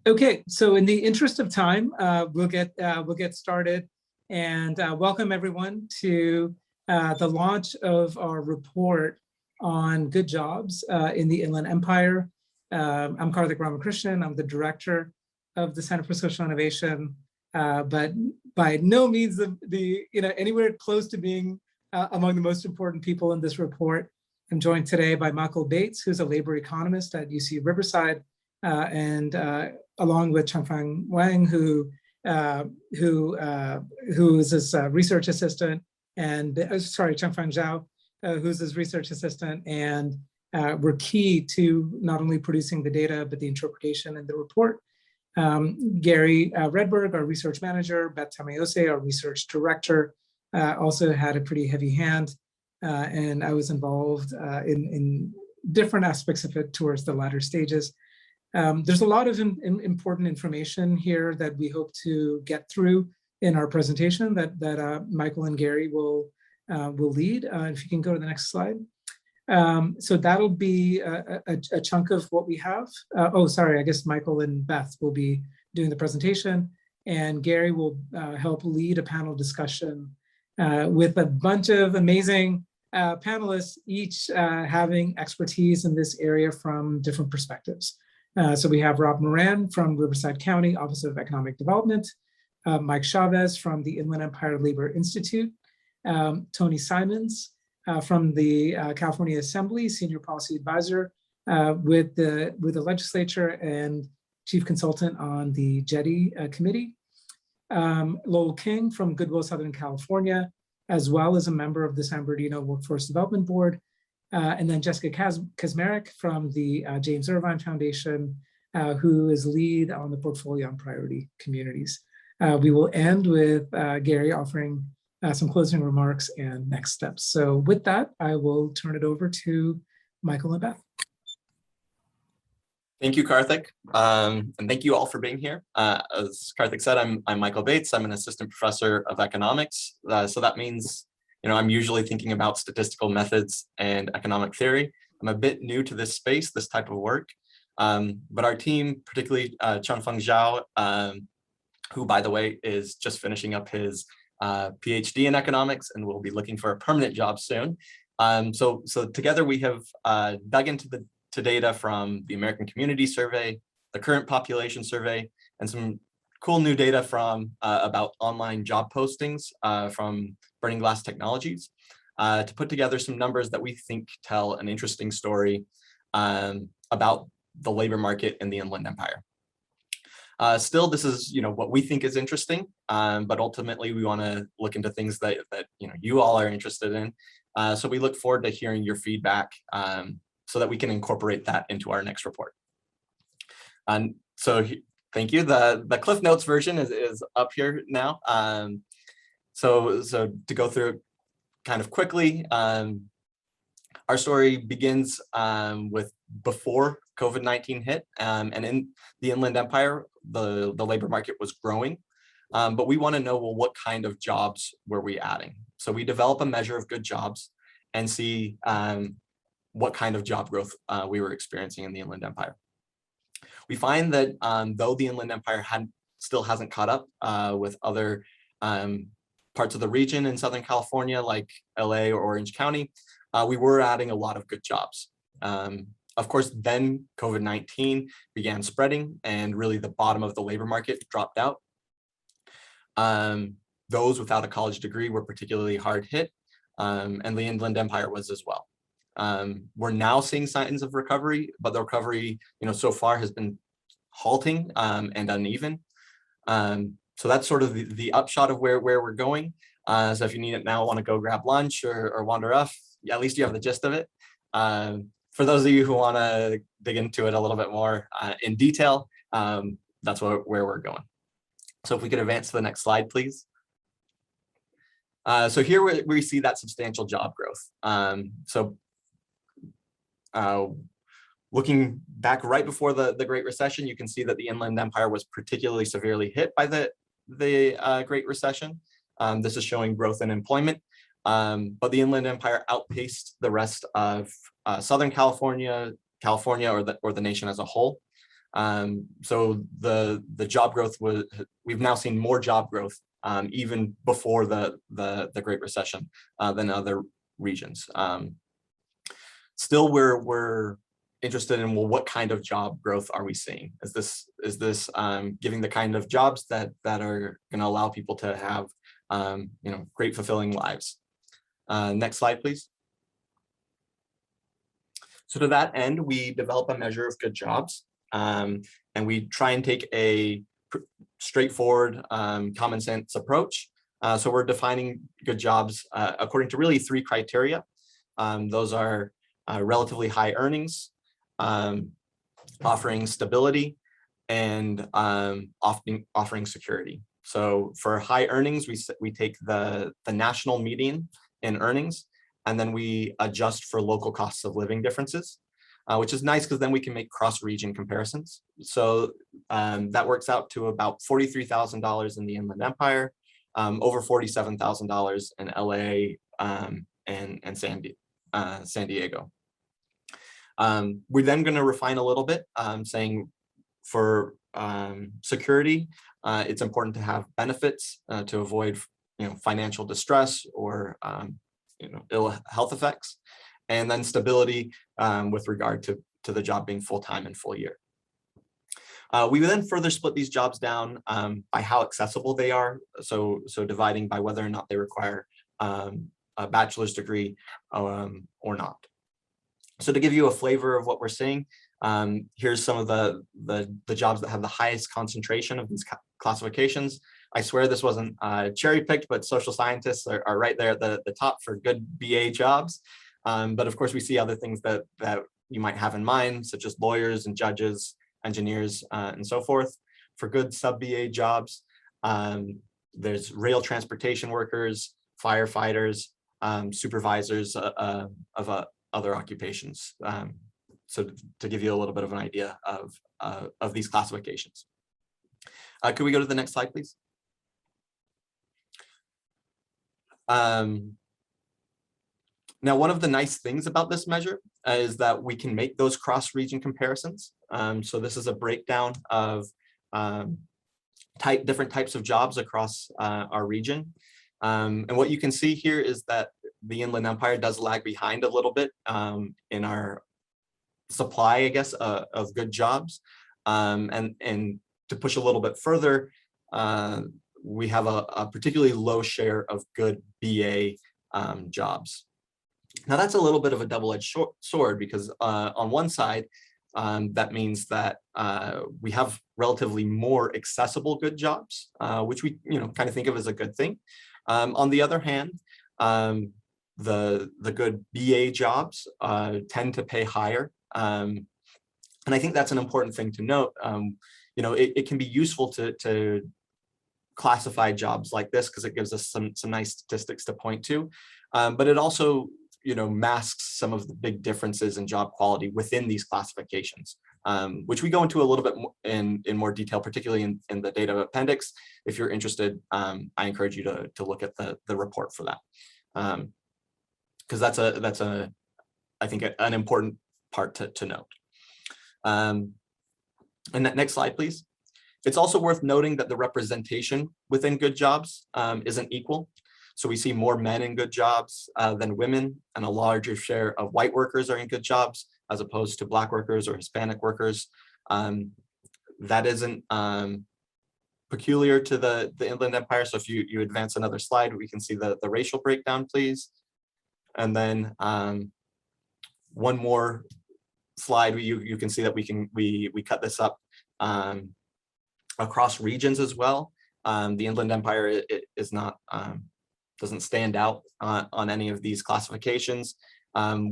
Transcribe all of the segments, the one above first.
Okay, so in the interest of time, we'll get started, and welcome everyone to the launch of our report on good jobs in the Inland Empire. I'm Karthik Ramakrishnan. I'm the director of the Center for Social Innovation, but by no means anywhere close to being among the most important people in this report. I'm joined today by Michael Bates, who's a labor economist at UC Riverside, and along with Changfang Wang, who is his research assistant, and Changfang Zhao, who's his research assistant, and were key to not only producing the data but the interpretation in the report. Gary Redberg, our research manager, Beth Tamayose, our research director, also had a pretty heavy hand, and I was involved in different aspects of it towards the latter stages. There's a lot of important information here that we hope to get through in our presentation that Michael and Gary will lead. If you can go to the next slide. So that'll be a chunk of what we have. I guess Michael and Beth will be doing the presentation, and Gary will help lead a panel discussion with a bunch of amazing panelists, each having expertise in this area from different perspectives. So we have Rob Moran from Riverside County Office of Economic Development, Mike Chavez from the Inland Empire Labor Institute, Tony Simons from the California Assembly, Senior Policy Advisor with the legislature and Chief Consultant on the Jetty Committee, Lowell King from Goodwill Southern California, as well as a member of the San Bernardino Workforce Development Board, and then Jessica Kezmerick from the James Irvine Foundation, who is lead on the portfolio on priority communities. We will end with Gary offering some closing remarks and next steps. So with that, I will turn it over to Michael and Beth. Thank you, Karthik, and thank you all for being here. As Karthik said, I'm Michael Bates. I'm an assistant professor of economics. So that means, I'm usually thinking about statistical methods and economic theory. I'm a bit new to this space, this type of work, but our team, particularly Changfang Zhao, who, by the way, is just finishing up his PhD in economics and will be looking for a permanent job soon. So together we have dug into the data from the American Community Survey, the Current Population Survey, and some cool new data from about online job postings from Burning Glass Technologies to put together some numbers that we think tell an interesting story about the labor market in the Inland Empire. Still, this is what we think is interesting, but ultimately we want to look into things that you all are interested in. So we look forward to hearing your feedback so that we can incorporate that into our next report. And so thank you. The Cliff Notes version is up here now. So to go through it kind of quickly, our story begins with before COVID-19 hit, and in the Inland Empire, the labor market was growing, but we want to know, well, what kind of jobs were we adding? So we develop a measure of good jobs and see what kind of job growth we were experiencing in the Inland Empire. We find that though the Inland Empire still hasn't caught up with other parts of the region in Southern California, like LA or Orange County, we were adding a lot of good jobs. Of course, then COVID-19 began spreading and really the bottom of the labor market dropped out. Those without a college degree were particularly hard hit, and the Inland Empire was as well. We're now seeing signs of recovery, but the recovery, so far has been halting and uneven. So that's sort of the upshot of where we're going. So if you need it now, want to go grab lunch or wander off, at least you have the gist of it. For those of you who want to dig into it a little bit more in detail, that's where we're going. So if we could advance to the next slide, please. So here we see that substantial job growth. Looking back right before the Great Recession, you can see that the Inland Empire was particularly severely hit by the Great Recession. This is showing growth in employment, but the Inland Empire outpaced the rest of Southern California, or the nation as a whole. So the job growth we've now seen more job growth even before the Great Recession than other regions. Still, we're interested in, well, what kind of job growth are we seeing? Is this giving the kind of jobs that are going to allow people to have great fulfilling lives? Next slide, please. So to that end, we develop a measure of good jobs, and we try and take a straightforward, common sense approach. So we're defining good jobs according to really 3 criteria. Those are relatively high earnings, offering stability, and offering security. So for high earnings, we take the national median in earnings, and then we adjust for local costs of living differences, which is nice because then we can make cross-region comparisons. So that works out to about $43,000 in the Inland Empire, over $47,000 in LA and San Diego. We're then going to refine a little bit, saying for security, it's important to have benefits to avoid financial distress or ill health effects, and then stability with regard to the job being full-time and full year. We then further split these jobs down by how accessible they are, so dividing by whether or not they require a bachelor's degree or not. So to give you a flavor of what we're seeing, here's some of the jobs that have the highest concentration of these classifications. I swear this wasn't cherry picked, but social scientists are right there at the top for good BA jobs. But of course, we see other things that you might have in mind, such as lawyers and judges, engineers, and so forth. For good sub-BA jobs, there's rail transportation workers, firefighters, supervisors of other occupations. So to give you a little bit of an idea of these classifications. Could we go to the next slide, please? Now, one of the nice things about this measure is that we can make those cross-region comparisons. So this is a breakdown of different types of jobs across our region. And what you can see here is that the Inland Empire does lag behind a little bit in our supply, I guess, of good jobs. And to push a little bit further, we have a particularly low share of good BA jobs. Now that's a little bit of a double-edged sword, because on one side, that means that we have relatively more accessible good jobs, which we kind of think of as a good thing. On the other hand, the good BA jobs tend to pay higher. And I think that's an important thing to note. It can be useful to classify jobs like this because it gives us some nice statistics to point to. But it also masks some of the big differences in job quality within these classifications, which we go into a little bit in more detail, particularly in the data appendix. If you're interested, I encourage you to look at the report for that, because that's I think an important part to note. And next slide, please. It's also worth noting that the representation within good jobs isn't equal. So we see more men in good jobs than women, and a larger share of white workers are in good jobs as opposed to Black workers or Hispanic workers. That isn't peculiar to the Inland Empire. So if you advance another slide, we can see the racial breakdown, please. And then one more slide, you can see that we cut this up across regions as well. The Inland Empire is not doesn't stand out on any of these classifications.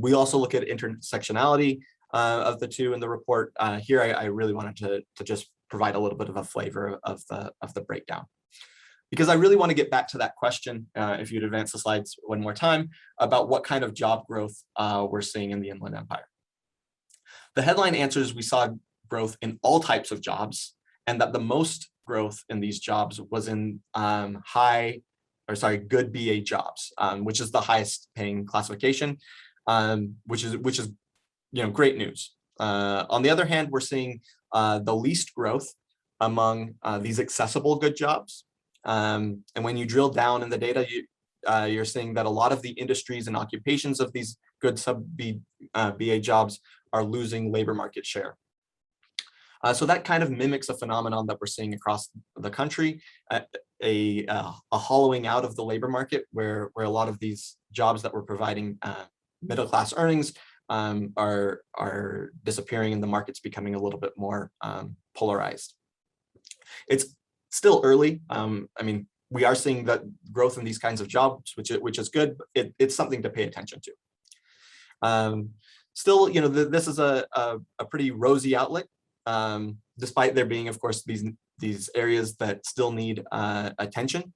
We also look at intersectionality of the two in the report. Here, I really wanted to just provide a little bit of a flavor of the breakdown, because I really want to get back to that question, if you'd advance the slides one more time, about what kind of job growth we're seeing in the Inland Empire. The headline answer is we saw growth in all types of jobs, and that the most growth in these jobs was in good BA jobs, which is the highest paying classification, which is great news. On the other hand, we're seeing the least growth among these accessible good jobs. And when you drill down in the data, you're seeing that a lot of the industries and occupations of these good sub-BA jobs are losing labor market share. So that kind of mimics a phenomenon that we're seeing across the country, a hollowing out of the labor market, where a lot of these jobs that were providing middle-class earnings are disappearing, and the market's becoming a little bit more polarized. It's still early. I mean, we are seeing that growth in these kinds of jobs, which is good, but it's something to pay attention to. Still, you know, this is a pretty rosy outlook, despite there being, of course, these areas that still need attention.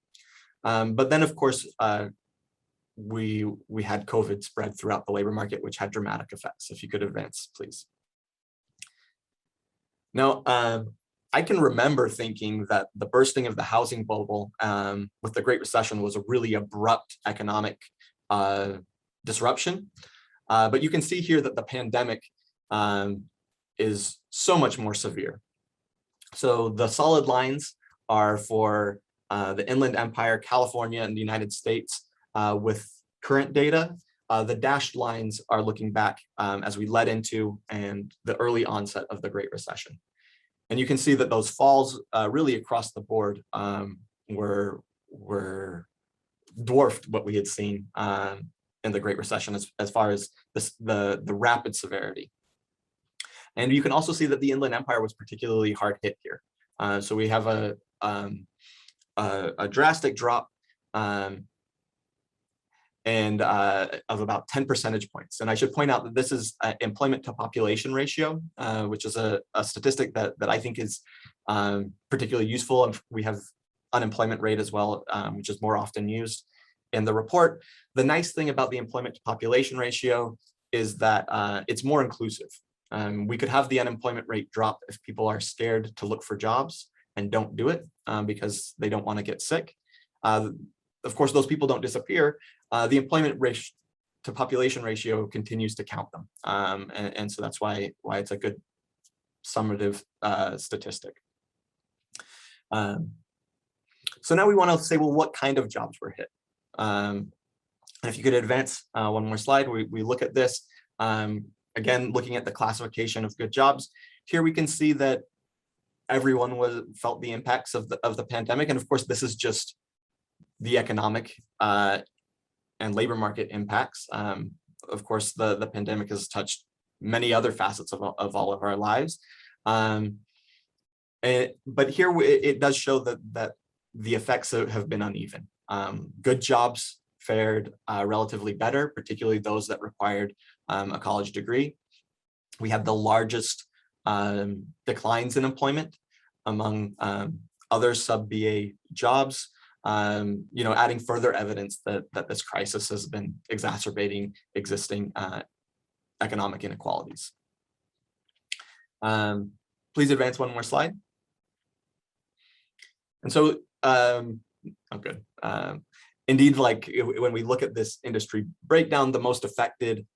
But then, of course, we had COVID spread throughout the labor market, which had dramatic effects. If you could advance, please. Now, I can remember thinking that the bursting of the housing bubble with the Great Recession was a really abrupt economic disruption. But you can see here that the pandemic is so much more severe. So the solid lines are for the Inland Empire, California, and the United States with current data. The dashed lines are looking back as we led into and the early onset of the Great Recession. And you can see that those falls really across the board were dwarfed what we had seen in the Great Recession as far as the rapid severity. And you can also see that the Inland Empire was particularly hard hit here. So we have a drastic drop and of about 10 percentage points. And I should point out that this is employment to population ratio, which is a statistic that I think is particularly useful. And we have unemployment rate as well, which is more often used in the report. The nice thing about the employment to population ratio is that it's more inclusive. We could have the unemployment rate drop if people are scared to look for jobs and don't do it because they don't want to get sick. Of course, those people don't disappear. The employment ratio to population ratio continues to count them. And so that's why it's a good summative statistic. So now we want to say, well, what kind of jobs were hit? And if you could advance one more slide, we look at this. Again, looking at the classification of good jobs, here we can see that everyone felt the impacts of the pandemic. And of course, this is just the economic and labor market impacts. Of course, the pandemic has touched many other facets of all of our lives. But here it does show that the effects have been uneven. Good jobs fared relatively better, particularly those that required a college degree. We had the largest declines in employment among other sub-BA jobs, adding further evidence that this crisis has been exacerbating existing economic inequalities. Please advance one more slide. And so, good. Indeed, like when we look at this industry breakdown, the most affected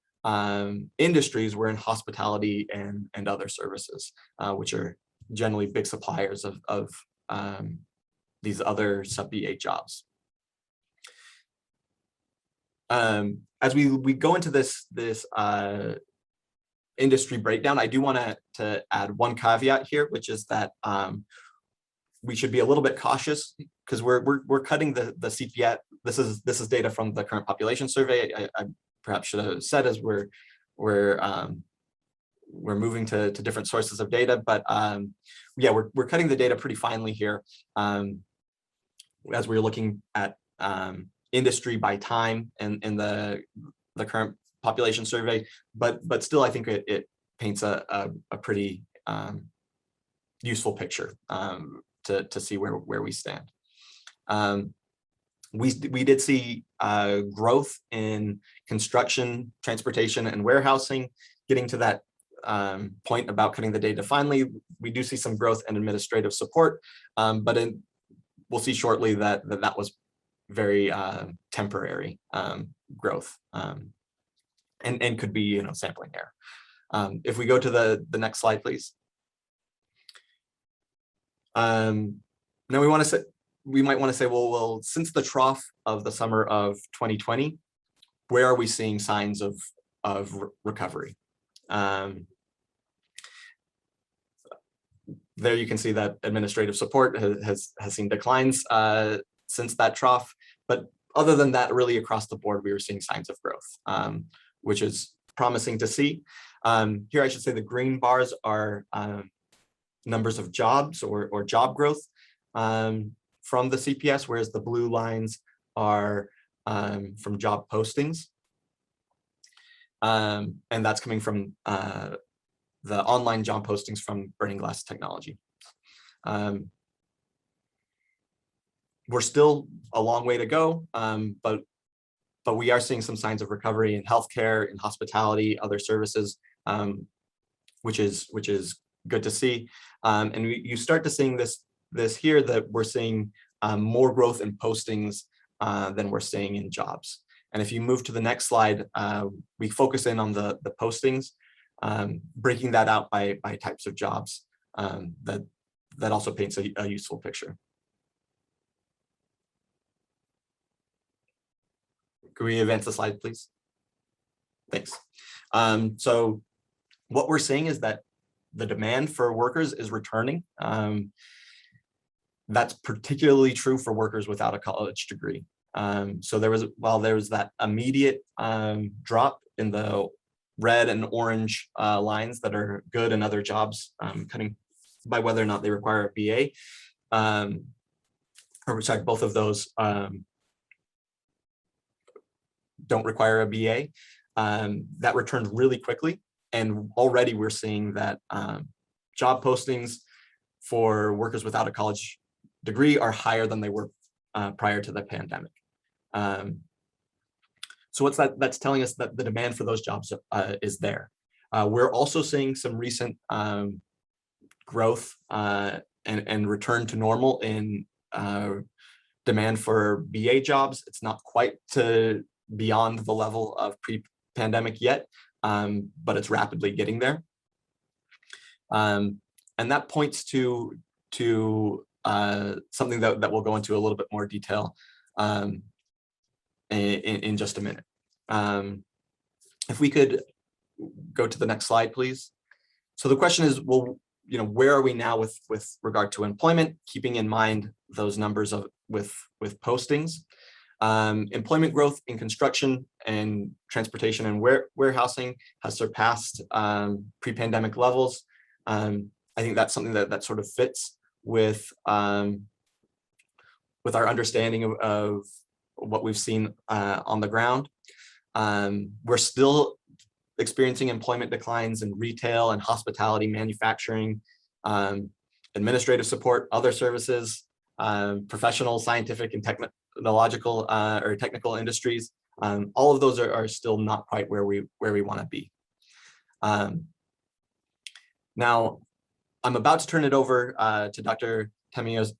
industries were in hospitality and other services, which are generally big suppliers of these other sub-BA jobs. As we go into this industry breakdown, I do want to add one caveat here, which is that we should be a little bit cautious because we're cutting the CPS. This is data from the current population survey. I perhaps should have said as we're moving to different sources of data, but yeah, we're cutting the data pretty finely here as we're looking at industry by time in the current population survey, but still I think it paints a pretty useful picture to see where we stand. We did see growth in construction, transportation, and warehousing. Getting to that point about cutting the data finally, we do see some growth in administrative support, but we'll see shortly that was very temporary growth and could be sampling error. If we go to the next slide, please. Now we might want to say, well, since the trough of the summer of 2020, where are we seeing signs of recovery? There you can see that administrative support has seen declines since that trough, but other than that, really across the board, we were seeing signs of growth, which is promising to see. Here, I should say the green bars are numbers of jobs or job growth from the CPS, whereas the blue lines are from job postings. And that's coming from the online job postings from Burning Glass Technology. We're still a long way to go, but we are seeing some signs of recovery in healthcare, in hospitality, other services, which is good to see. And you start to seeing this here, that we're seeing more growth in postings than we're seeing in jobs. And if you move to the next slide, we focus in on the postings, breaking that out by types of jobs. That also paints a useful picture. Can we advance the slide, please? Thanks. So what we're seeing is that the demand for workers is returning. That's particularly true for workers without a college degree. So while there was that immediate drop in the red and orange lines that are good and other jobs, cutting by whether or not they require a BA, or sorry, both of those don't require a BA, that returned really quickly. And already we're seeing that job postings for workers without a college degree are higher than they were prior to the pandemic. So what's that's telling us that the demand for those jobs is there. We're also seeing some recent growth and return to normal in demand for BA jobs. It's not quite beyond the level of pre-pandemic yet, but it's rapidly getting there. And that points to something that we'll go into a little bit more detail in just a minute. If we could go to the next slide, please. So the question is, well, where are we now with regard to employment, keeping in mind those numbers with postings? Employment growth in construction and transportation and warehousing has surpassed pre-pandemic levels. I think that's something that sort of fits with our understanding of what we've seen on the ground. We're still experiencing employment declines in retail and hospitality, manufacturing, administrative support, other services, professional, scientific, and technological or technical industries. All of those are still not quite where we want to be. Now, I'm about to turn it over to Dr. Tamiosa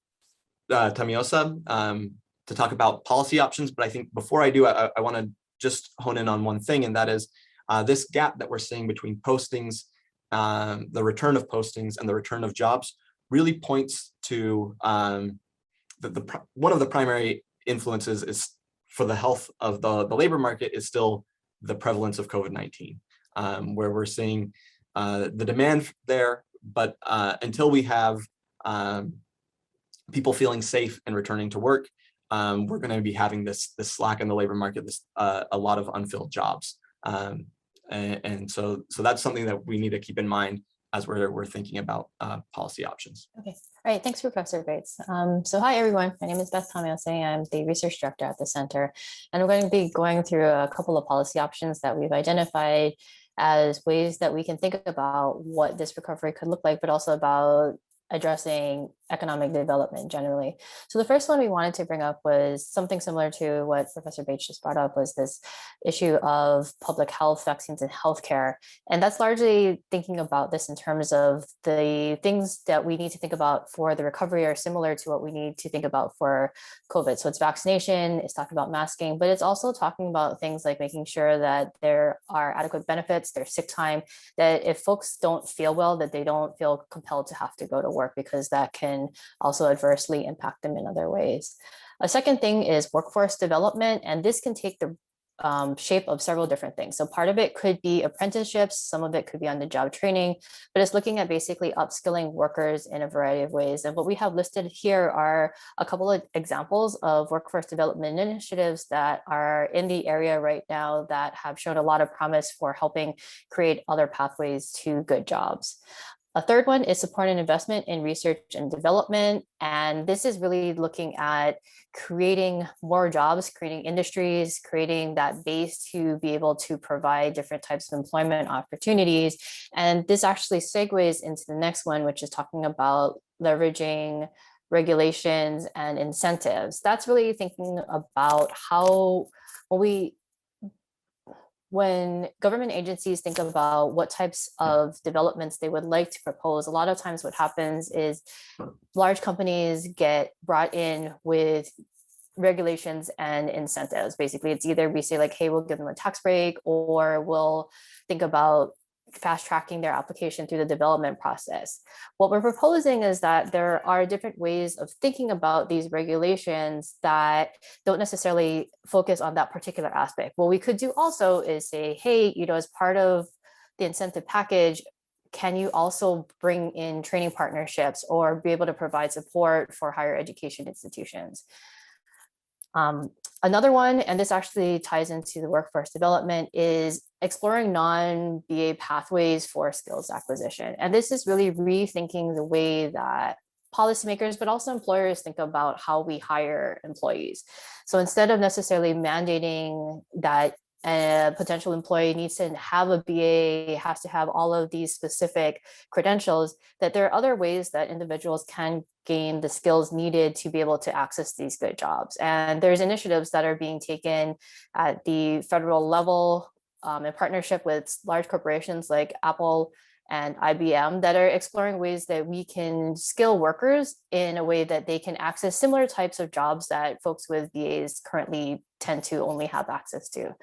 to talk about policy options, but I think before I do, I want to just hone in on one thing, and that is this gap that we're seeing between postings, the return of postings and the return of jobs really points to one of the primary influences is for the health of the labor market is still the prevalence of COVID-19, where we're seeing the demand there, but until we have people feeling safe and returning to work, we're going to be having this slack in the labor market, a lot of unfilled jobs. And so that's something that we need to keep in mind as we're thinking about policy options. Okay, all right, thanks, Professor Bates. So hi, everyone. My name is Beth Tamiosa. I'm the research director at the center, and we're going to be going through a couple of policy options that we've identified as ways that we can think about what this recovery could look like, but also about addressing economic development generally. So the first one we wanted to bring up was something similar to what Professor Bates just brought up, was this issue of public health, vaccines, and healthcare. And that's largely thinking about this in terms of the things that we need to think about for the recovery are similar to what we need to think about for COVID. So it's vaccination, it's talking about masking, but it's also talking about things like making sure that there are adequate benefits, there's sick time, that if folks don't feel well, that they don't feel compelled to have to go to work, because that can also adversely impact them in other ways. A second thing is workforce development, and this can take the shape of several different things. So part of it could be apprenticeships, some of it could be on the job training, but it's looking at basically upskilling workers in a variety of ways. And what we have listed here are a couple of examples of workforce development initiatives that are in the area right now that have shown a lot of promise for helping create other pathways to good jobs. A third one is support and investment in research and development. And this is really looking at creating more jobs, creating industries, creating that base to be able to provide different types of employment opportunities. And this actually segues into the next one, which is talking about leveraging regulations and incentives. That's really thinking about how when government agencies think about what types of developments they would like to propose, a lot of times what happens is large companies get brought in with regulations and incentives. Basically, it's either we say like, hey, we'll give them a tax break, or we'll think about fast tracking their application through the development process. What we're proposing is that there are different ways of thinking about these regulations that don't necessarily focus on that particular aspect. What we could do also is say, hey, as part of the incentive package, can you also bring in training partnerships or be able to provide support for higher education institutions? Another one, and this actually ties into the workforce development, is exploring non-BA pathways for skills acquisition. And this is really rethinking the way that policymakers, but also employers, think about how we hire employees. So instead of necessarily mandating that a potential employee needs to have a BA, has to have all of these specific credentials, that there are other ways that individuals can gain the skills needed to be able to access these good jobs. And there's initiatives that are being taken at the federal level in partnership with large corporations like Apple and IBM that are exploring ways that we can skill workers in a way that they can access similar types of jobs that folks with BAs currently tend to only have access to.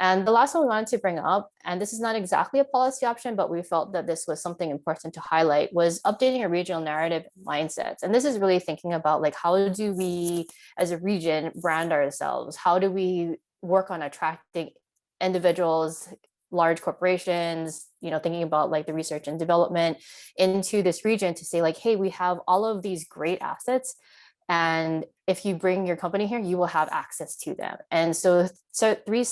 And the last one we wanted to bring up, and this is not exactly a policy option, but we felt that this was something important to highlight, was updating a regional narrative mindsets. And this is really thinking about like, how do we as a region brand ourselves? How do we work on attracting individuals, large corporations, thinking about like the research and development into this region to say like, hey, we have all of these great assets, and if you bring your company here, you will have access to them. And so three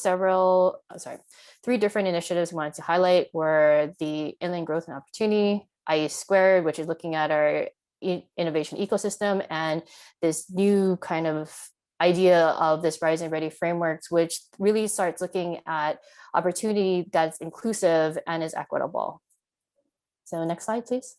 different initiatives we wanted to highlight were the Inland Growth and Opportunity, IE Squared, which is looking at our innovation ecosystem, and this new kind of idea of this Rise and Ready frameworks, which really starts looking at opportunity that's inclusive and is equitable. So next slide, please.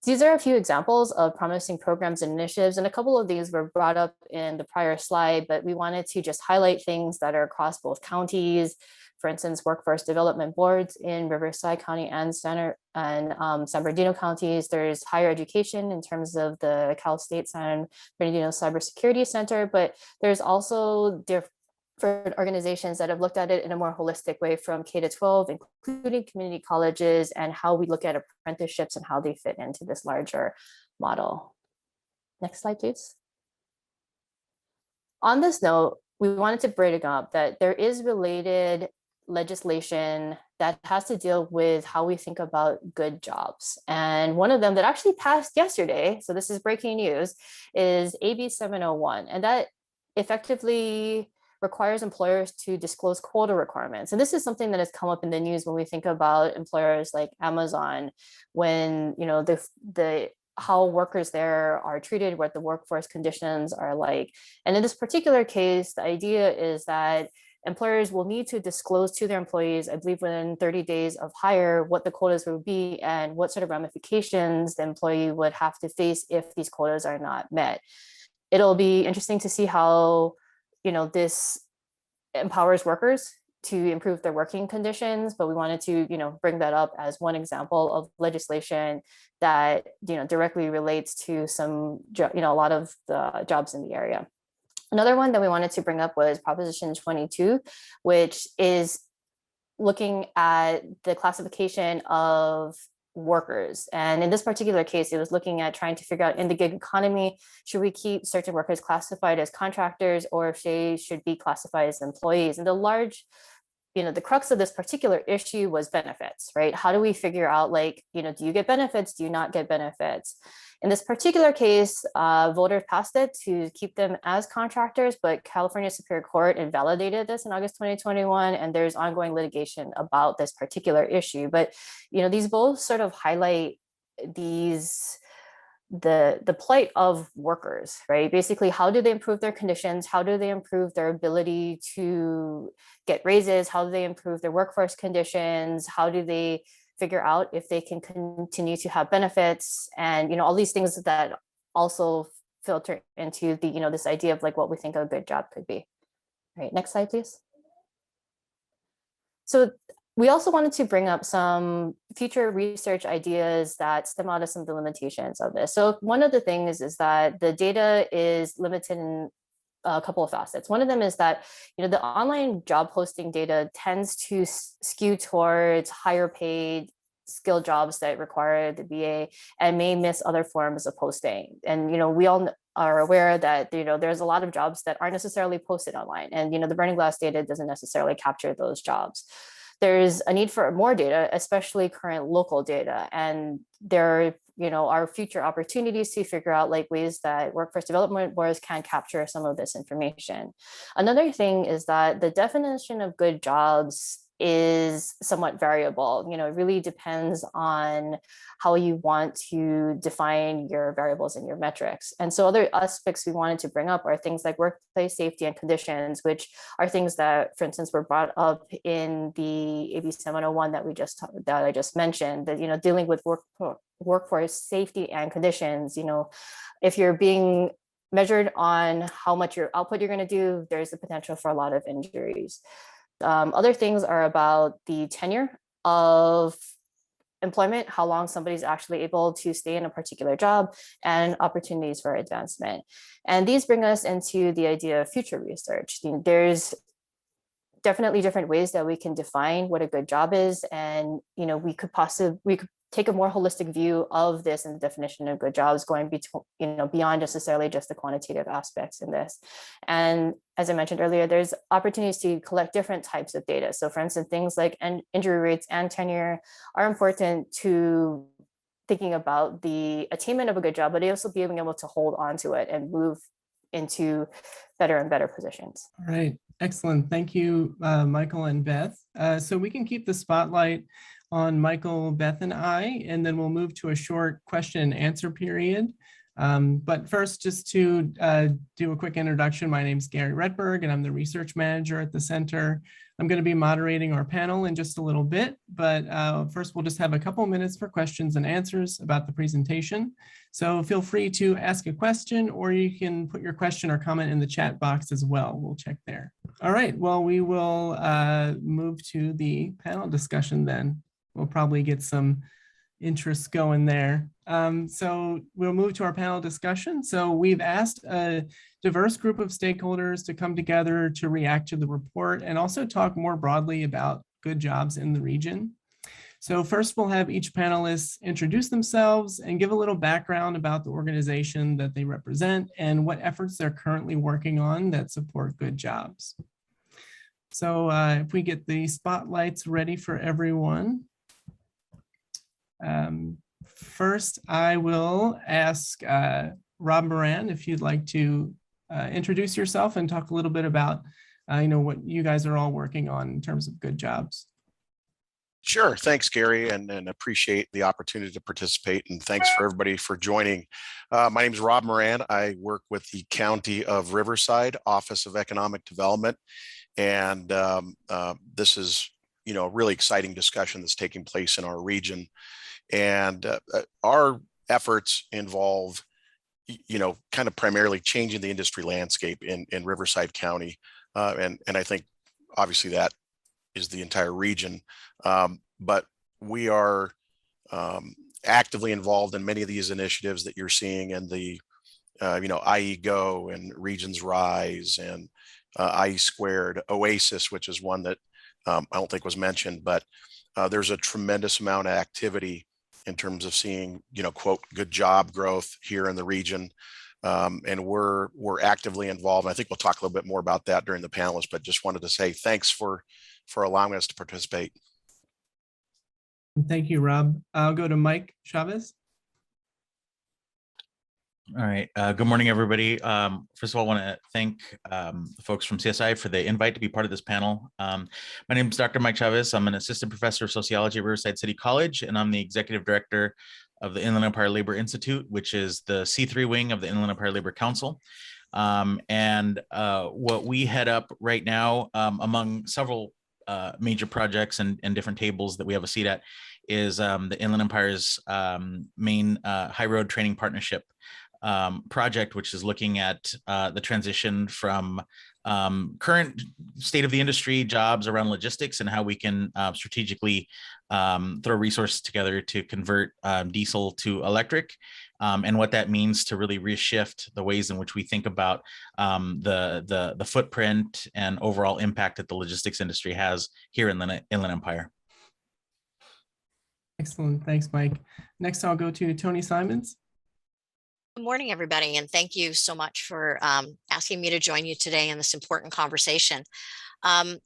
These are a few examples of promising programs and initiatives, and a couple of these were brought up in the prior slide, but we wanted to just highlight things that are across both counties. For instance, workforce development boards in Riverside County and San Bernardino counties. There's higher education in terms of the Cal State San Bernardino Cybersecurity Center, but there's also different organizations that have looked at it in a more holistic way, from K-12, including community colleges, and how we look at apprenticeships and how they fit into this larger model. Next slide, please. On this note, we wanted to bring up that there is related legislation that has to deal with how we think about good jobs. And one of them that actually passed yesterday, so this is breaking news, is AB 701. And that effectively requires employers to disclose quota requirements. And this is something that has come up in the news when we think about employers like Amazon, when how workers there are treated, what the workforce conditions are like. And in this particular case, the idea is that employers will need to disclose to their employees, I believe within 30 days of hire, what the quotas would be and what sort of ramifications the employee would have to face if these quotas are not met. It'll be interesting to see how, this empowers workers to improve their working conditions, but we wanted to, bring that up as one example of legislation that, directly relates to some, a lot of the jobs in the area. Another one that we wanted to bring up was Proposition 22, which is looking at the classification of workers. And in this particular case, it was looking at trying to figure out in the gig economy, should we keep certain workers classified as contractors or if they should be classified as employees? And the crux of this particular issue was benefits, right? How do we figure out do you get benefits? Do you not get benefits? In this particular case, voters passed it to keep them as contractors, but California Superior Court invalidated this in August 2021, and there's ongoing litigation about this particular issue. But these both sort of highlight the plight of workers, right? Basically, how do they improve their conditions? How do they improve their ability to get raises? How do they improve their workforce conditions? How do they figure out if they can continue to have benefits? And all these things that also filter into the this idea of what we think a good job could be. All right, next slide, please. So we also wanted to bring up some future research ideas that stem out of some of the limitations of this. So one of the things is that the data is limited in a couple of facets. One of them is that the online job posting data tends to skew towards higher paid skilled jobs that require the BA and may miss other forms of posting. And we all are aware that there's a lot of jobs that aren't necessarily posted online, and the Burning Glass data doesn't necessarily capture those jobs. There's a need for more data, especially current local data, and there are future opportunities to figure out ways that workforce development boards can capture some of this information. Another thing is that the definition of good jobs is somewhat variable. It really depends on how you want to define your variables and your metrics. And so other aspects we wanted to bring up are things like workplace safety and conditions, which are things that, for instance, were brought up in the AB 701 that I just mentioned, that, dealing with workforce safety and conditions. If you're being measured on how much your output you're going to do, there's the potential for a lot of injuries. Other things are about the tenure of employment, how long somebody's actually able to stay in a particular job, and opportunities for advancement. And these bring us into the idea of future research. There's definitely different ways that we can define what a good job is, and we could take a more holistic view of this and the definition of good jobs, going beyond necessarily just the quantitative aspects in this. And as I mentioned earlier, there's opportunities to collect different types of data. So for instance, things like injury rates and tenure are important to thinking about the attainment of a good job, but also being able to hold on to it and move into better and better positions. All right, excellent. Thank you, Michael and Beth. So we can keep the spotlight on Michael, Beth, and I, and then we'll move to a short question and answer period. But first, just to do a quick introduction, my name is Gary Redberg, and I'm the research manager at the center. I'm going to be moderating our panel in just a little bit, but first we'll just have a couple minutes for questions and answers about the presentation. So feel free to ask a question, or you can put your question or comment in the chat box as well. We'll check there. All right, well, we will move to the panel discussion then. We'll probably get some interest going there. So we'll move to our panel discussion. So we've asked a diverse group of stakeholders to come together to react to the report and also talk more broadly about good jobs in the region. So first we'll have each panelist introduce themselves and give a little background about the organization that they represent and what efforts they're currently working on that support good jobs. So if we get the spotlights ready for everyone. First, I will ask Rob Moran if you'd like to introduce yourself and talk a little bit about what you guys are all working on in terms of good jobs. Sure. Thanks, Gary, and appreciate the opportunity to participate. And thanks for everybody for joining. My name is Rob Moran. I work with the County of Riverside Office of Economic Development. And this is, a really exciting discussion that's taking place in our region. And our efforts involve, kind of primarily changing the industry landscape in Riverside County. And I think obviously that is the entire region. But we are actively involved in many of these initiatives that you're seeing in the, IE Go and Regions Rise and IE Squared, Oasis, which is one that I don't think was mentioned, but there's a tremendous amount of activity in terms of seeing, quote, good job growth here in the region. And we're actively involved. I think we'll talk a little bit more about that during the panelists, but just wanted to say thanks for allowing us to participate. Thank you, Rob. I'll go to Mike Chavez. All right. Good morning, everybody. First of all, I want to thank the folks from CSI for the invite to be part of this panel. My name is Dr. Mike Chavez. I'm an assistant professor of sociology at Riverside City College, and I'm the executive director of the Inland Empire Labor Institute, which is the C3 wing of the Inland Empire Labor Council. What we head up right now, among several major projects and different tables that we have a seat at, is the Inland Empire's main high road training partnership project, which is looking at the transition from current state of the industry jobs around logistics and how we can strategically throw resources together to convert diesel to electric, and what that means to really reshift the ways in which we think about the footprint and overall impact that the logistics industry has here in the Inland Empire. Excellent. Thanks, Mike. Next, I'll go to Tony Simons. Good morning, everybody, and thank you so much for asking me to join you today in this important conversation. My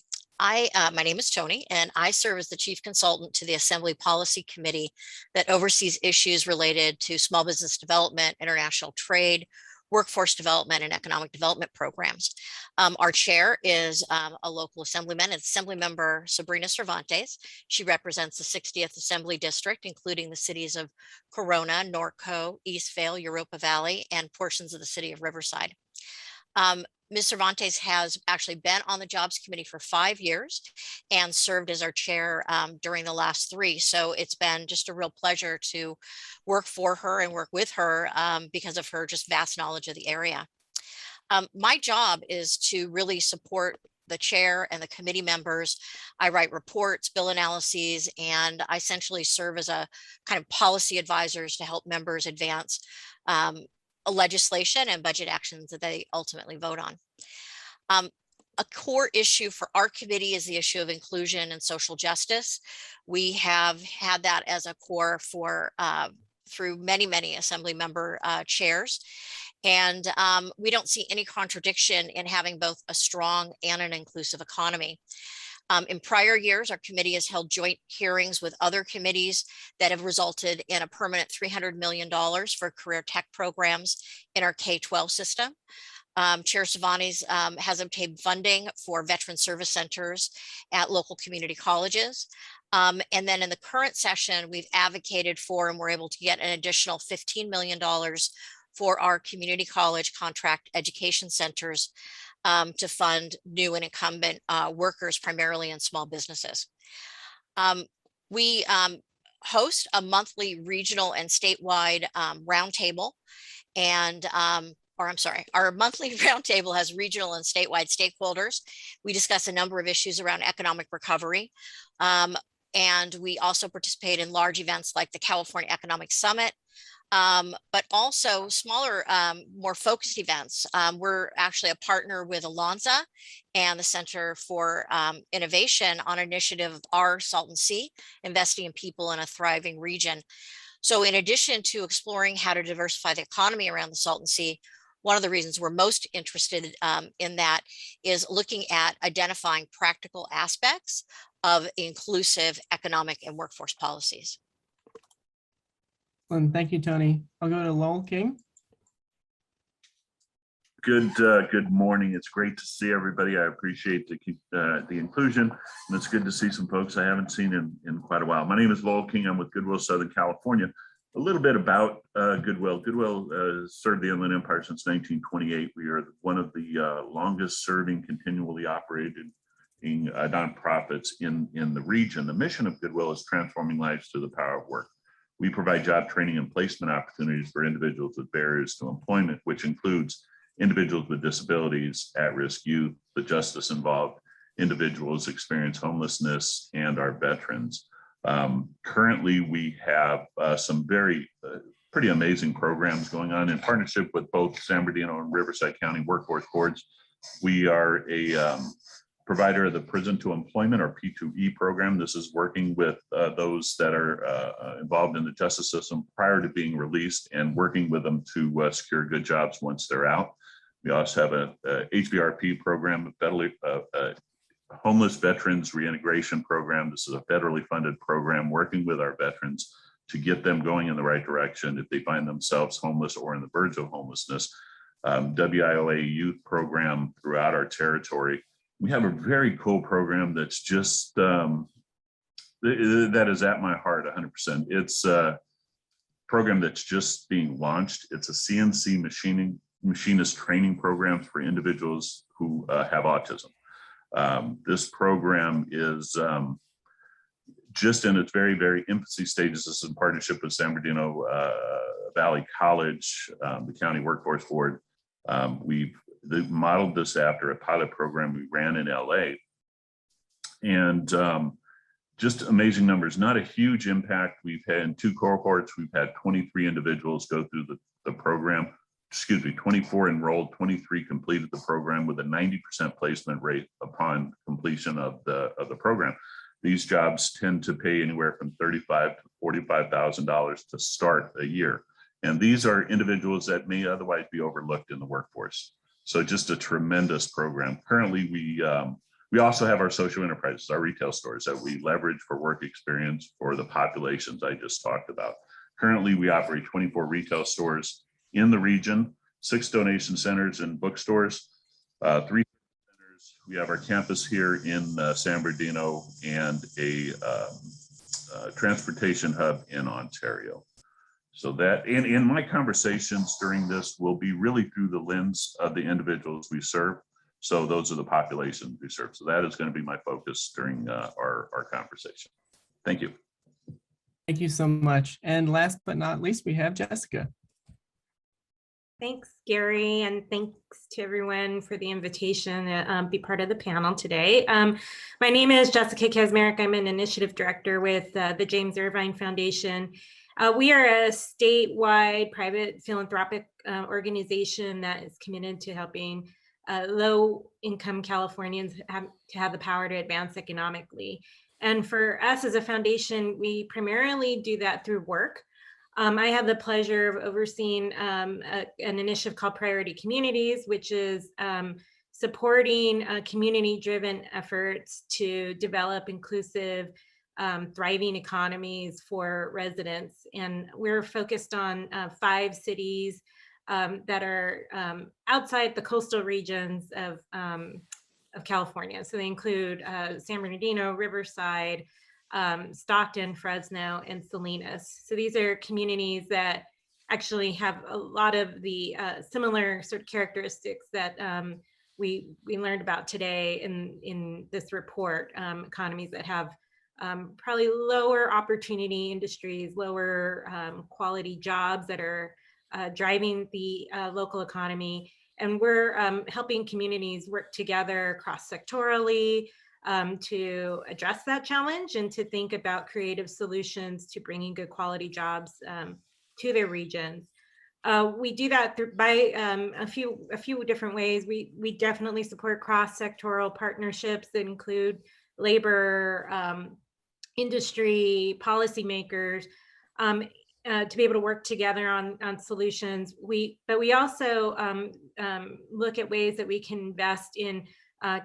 name is Tony, and I serve as the Chief Consultant to the Assembly Policy Committee that oversees issues related to small business development, international trade, workforce development, and economic development programs. Our chair is a local assemblyman. It's Assemblymember Sabrina Cervantes. She represents the 60th Assembly District, including the cities of Corona, Norco, Eastvale, Europa Valley, and portions of the city of Riverside. Ms. Cervantes has actually been on the Jobs Committee for 5 years and served as our chair during the last 3. So it's been just a real pleasure to work for her and work with her because of her just vast knowledge of the area. My job is to really support the chair and the committee members. I write reports, bill analyses, and I essentially serve as a kind of policy advisors to help members advance legislation and budget actions that they ultimately vote on. A core issue for our committee is the issue of inclusion and social justice. We have had that as a core for through many assembly member chairs. And we don't see any contradiction in having both a strong and an inclusive economy. In prior years, our committee has held joint hearings with other committees that have resulted in a permanent $300 million for career tech programs in our K-12 system. Chair Cervantes has obtained funding for veteran service centers at local community colleges. And then in the current session, we've advocated for and we're able to get an additional $15 million for our community college contract education centers to fund new and incumbent workers, primarily in small businesses. We host a monthly regional and statewide roundtable, and our monthly roundtable has regional and statewide stakeholders. We discuss a number of issues around economic recovery, and we also participate in large events like the California Economic Summit, but also smaller, more focused events. We're actually a partner with Alonza and the Center for Innovation on an initiative of our Salton Sea, investing in people in a thriving region. So in addition to exploring how to diversify the economy around the Salton Sea, one of the reasons we're most interested in that is looking at identifying practical aspects of inclusive economic and workforce policies. Thank you, Tony. I'll go to Lowell King. Good morning. It's great to see everybody. I appreciate the inclusion, and it's good to see some folks I haven't seen in quite a while. My name is Lowell King. I'm with Goodwill Southern California. A little bit about Goodwill. Goodwill served the Inland Empire since 1928. We are one of the longest serving continually operated nonprofits in the region. The mission of Goodwill is transforming lives through the power of work. We provide job training and placement opportunities for individuals with barriers to employment, which includes individuals with disabilities, at-risk youth, the justice involved, individuals experience homelessness, and our veterans. Currently, we have some very pretty amazing programs going on in partnership with both San Bernardino and Riverside County Workforce Boards. We are a provider of the Prison to Employment, or P2E program. This is working with those that are involved in the justice system prior to being released and working with them to secure good jobs once they're out. We also have a Hvrp program, a homeless veterans reintegration program. This is a federally funded program working with our veterans to get them going in the right direction if they find themselves homeless or in the verge of homelessness. WIOA youth program throughout our territory. We have a very cool program that's just, that is at my heart 100%. It's a program that's just being launched. It's a CNC machinist training program for individuals who have autism. This program is just in its very, very infancy stages. This is in partnership with San Bernardino Valley College, the County Workforce Board. We've modeled this after a pilot program we ran in LA. And just amazing numbers, not a huge impact. We've had in 2 cohorts, we've had 23 individuals go through the program. 24 enrolled, 23 completed the program with a 90% placement rate upon completion of the program. These jobs tend to pay anywhere from $35,000 to $45,000 to start a year. And these are individuals that may otherwise be overlooked in the workforce. So just a tremendous program. Currently, we also have our social enterprises, our retail stores that we leverage for work experience for the populations I just talked about. Currently, we operate 24 retail stores in the region, 6 donation centers and bookstores, 3 centers. We have our campus here in San Bernardino and a transportation hub in Ontario. So that in my conversations during this will be really through the lens of the individuals we serve. So those are the populations we serve. So that is going to be my focus during our conversation. Thank you. Thank you so much. And last but not least, we have Jessica. Thanks, Gary, and thanks to everyone for the invitation to be part of the panel today. My name is Jessica Kezmerick. I'm an initiative director with the James Irvine Foundation. We are a statewide private philanthropic organization that is committed to helping low-income Californians have the power to advance economically. And for us as a foundation, we primarily do that through work. I have the pleasure of overseeing an initiative called Priority Communities, which is supporting community-driven efforts to develop inclusive, thriving economies for residents. And we're focused on 5 cities that are outside the coastal regions of California. So they include San Bernardino, Riverside, Stockton, Fresno, and Salinas. So these are communities that actually have a lot of the similar sort of characteristics that we learned about today in this report. Economies that have probably lower opportunity industries, lower quality jobs that are driving the local economy. And we're helping communities work together cross-sectorally to address that challenge and to think about creative solutions to bringing good quality jobs to their regions. We do that by a few different ways. We definitely support cross-sectoral partnerships that include labor, industry, policymakers, to be able to work together on solutions. But we also look at ways that we can invest in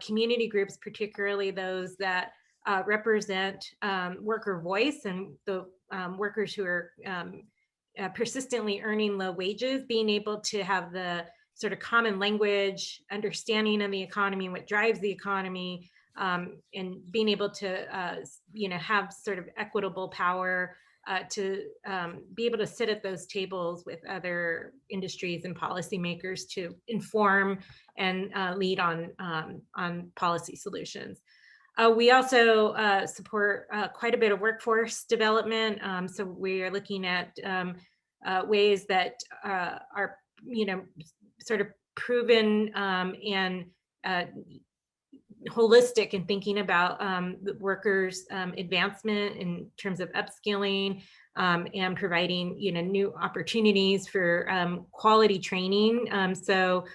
community groups, particularly those that represent worker voice and the workers who are persistently earning low wages, being able to have the sort of common language, understanding of the economy and what drives the economy, and being able to have sort of equitable power to be able to sit at those tables with other industries and policymakers to inform and lead on policy solutions. We also support quite a bit of workforce development. So we are looking at ways that are, sort of proven and holistic in thinking about the workers' advancement in terms of upskilling and providing, new opportunities for quality training. So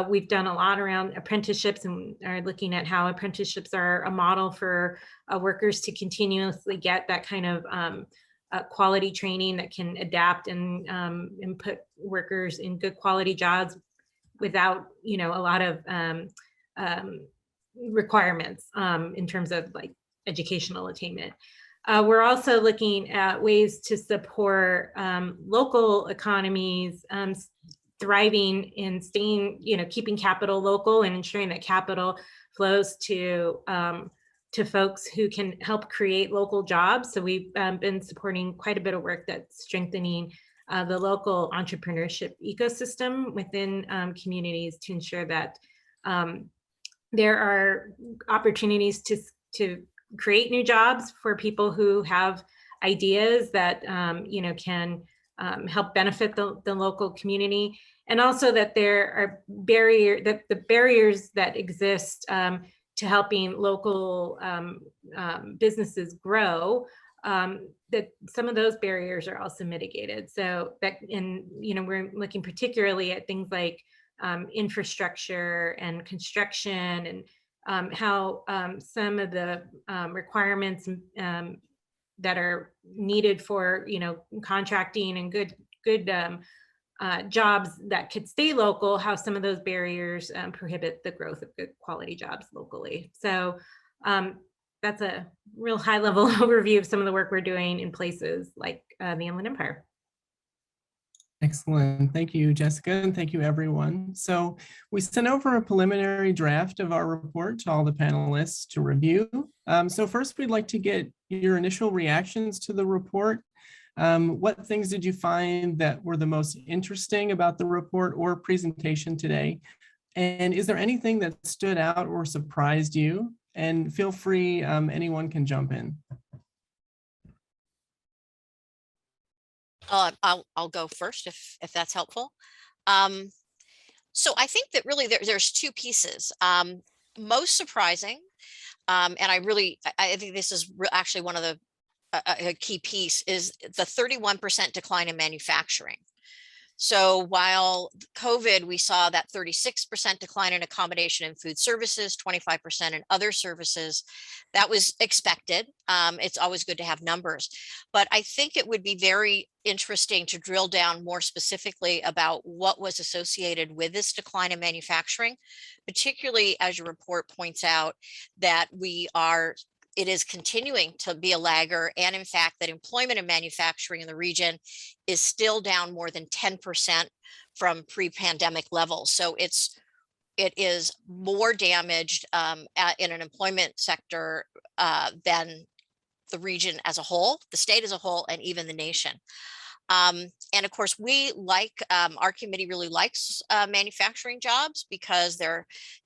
we've done a lot around apprenticeships and are looking at how apprenticeships are a model for workers to continuously get that kind of quality training that can adapt and put workers in good quality jobs without, a lot of requirements in terms of like educational attainment. We're also looking at ways to support local economies thriving and staying, keeping capital local and ensuring that capital flows to folks who can help create local jobs. So we've been supporting quite a bit of work that's strengthening the local entrepreneurship ecosystem within communities to ensure that there are opportunities to create new jobs for people who have ideas that can help benefit the local community, and also that there are the barriers that exist to helping local businesses grow, that some of those barriers are also mitigated. So that, we're looking particularly at things like infrastructure and construction, and how some of the requirements that are needed for, contracting and good jobs that could stay local, how some of those barriers prohibit the growth of good quality jobs locally. So that's a real high level overview of some of the work we're doing in places like the Inland Empire. Excellent. Thank you, Jessica, and thank you, everyone. So we sent over a preliminary draft of our report to all the panelists to review. So first, we'd like to get your initial reactions to the report. What things did you find that were the most interesting about the report or presentation today? And is there anything that stood out or surprised you? And feel free, anyone can jump in. I'll go first if that's helpful. So I think that really there's two pieces. Most surprising, and I think this is actually one of the a key piece, is the 31% decline in manufacturing. So while COVID, we saw that 36% decline in accommodation and food services, 25% in other services. That was expected. It's always good to have numbers, but I think it would be very interesting to drill down more specifically about what was associated with this decline in manufacturing, particularly as your report points out that it is continuing to be a lagger, and in fact that employment in manufacturing in the region is still down more than 10% from pre-pandemic levels. So it is more damaged in an employment sector than the region as a whole, the state as a whole, and even the nation. And of course, our committee really likes manufacturing jobs because they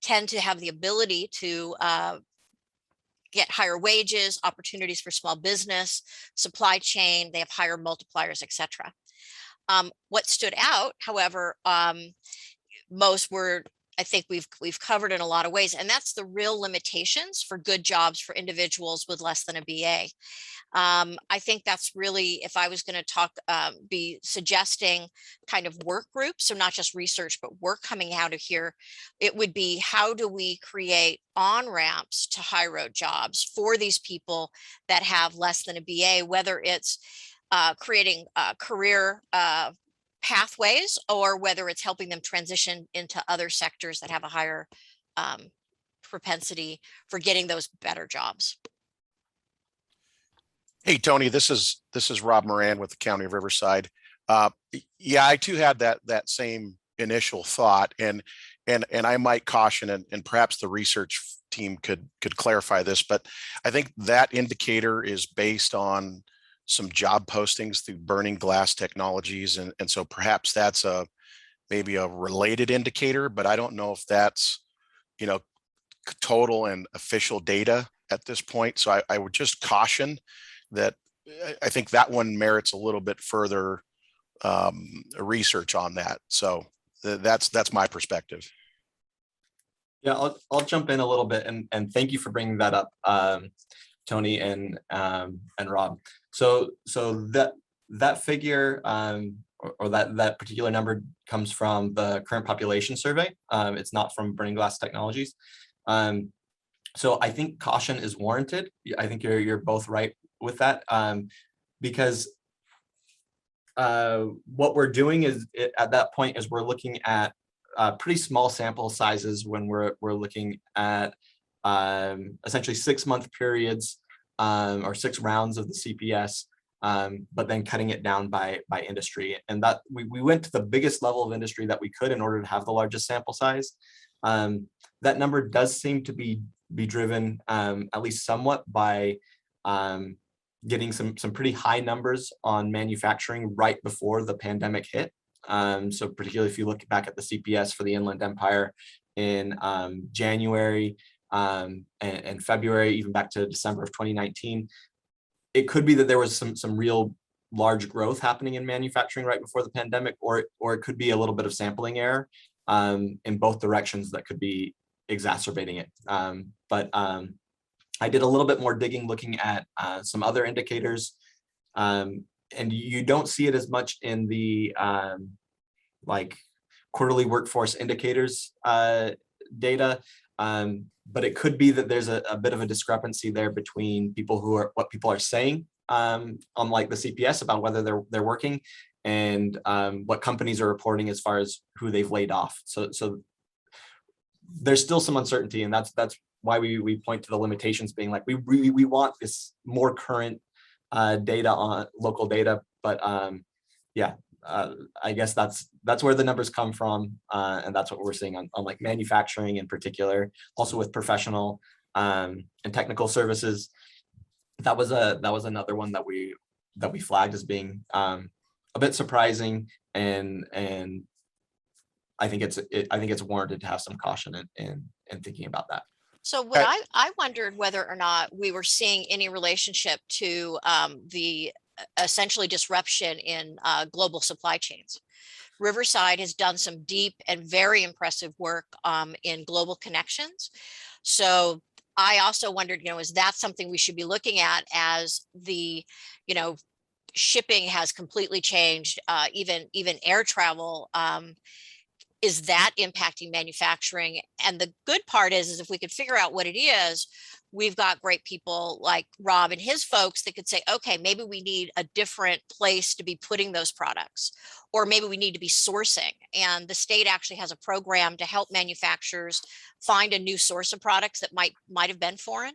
tend to have the ability to get higher wages, opportunities for small business, supply chain, they have higher multipliers, etc. What stood out, however, most were, I think we've covered in a lot of ways, and that's the real limitations for good jobs for individuals with less than a BA. I think that's really, if I was going to be suggesting kind of work groups, so not just research, but work coming out of here, it would be, how do we create on-ramps to high road jobs for these people that have less than a BA, whether it's creating career pathways, or whether it's helping them transition into other sectors that have a higher propensity for getting those better jobs. Hey, Tony, this is Rob Moran with the County of Riverside. Yeah, I too had that same initial thought, and I might caution, and perhaps the research team could clarify this, but I think that indicator is based on some job postings through Burning Glass Technologies, and so perhaps that's maybe a related indicator, but I don't know if that's total and official data at this point. So I would just caution that I think that one merits a little bit further research on that. So that's my perspective. Yeah, I'll jump in a little bit, and thank you for bringing that up, Tony and Rob. So that figure or that particular number comes from the current population survey. It's not from Burning Glass Technologies. So I think caution is warranted. I think you're both right with that, because what we're doing is at that point is we're looking at pretty small sample sizes when we're looking at essentially 6-month periods or 6 rounds of the CPS, but then cutting it down by industry. And that we went to the biggest level of industry that we could in order to have the largest sample size. That number does seem to be driven at least somewhat by getting some pretty high numbers on manufacturing right before the pandemic hit. So particularly if you look back at the CPS for the Inland Empire in January and February, even back to December of 2019, it could be that there was some real large growth happening in manufacturing right before the pandemic, or it could be a little bit of sampling error in both directions that could be exacerbating it. But I did a little bit more digging looking at some other indicators, and you don't see it as much in the like quarterly workforce indicators data, but it could be that there's a bit of a discrepancy there between what people are saying on like the CPS about whether they're working, and what companies are reporting as far as who they've laid off. So there's still some uncertainty, and that's why we point to the limitations being like we want this more current data on local data, but yeah, I guess that's where the numbers come from, and that's what we're seeing on like manufacturing in particular, also with professional and technical services. That was another one that we flagged as being a bit surprising, and I think it's warranted to have some caution in thinking about that. So what I wondered whether or not we were seeing any relationship to the essentially disruption in global supply chains. Riverside has done some deep and very impressive work in global connections. So I also wondered, is that something we should be looking at as the, shipping has completely changed, even air travel, is that impacting manufacturing? And the good part is if we could figure out what it is, we've got great people like Rob and his folks that could say, okay, maybe we need a different place to be putting those products, or maybe we need to be sourcing. And the state actually has a program to help manufacturers find a new source of products that might have been foreign.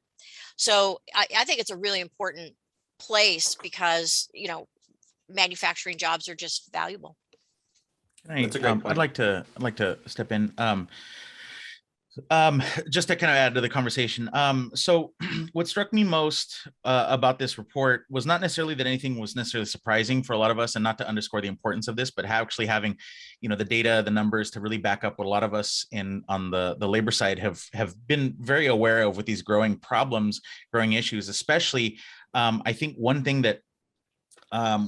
So I think it's a really important place because, manufacturing jobs are just valuable. That's a great point. I'd like to step in just to kind of add to the conversation. So what struck me most about this report was not necessarily that anything was necessarily surprising for a lot of us, and not to underscore the importance of this, but actually having, the data, the numbers to really back up what a lot of us on the labor side have been very aware of with these growing problems, growing issues, especially I think one thing that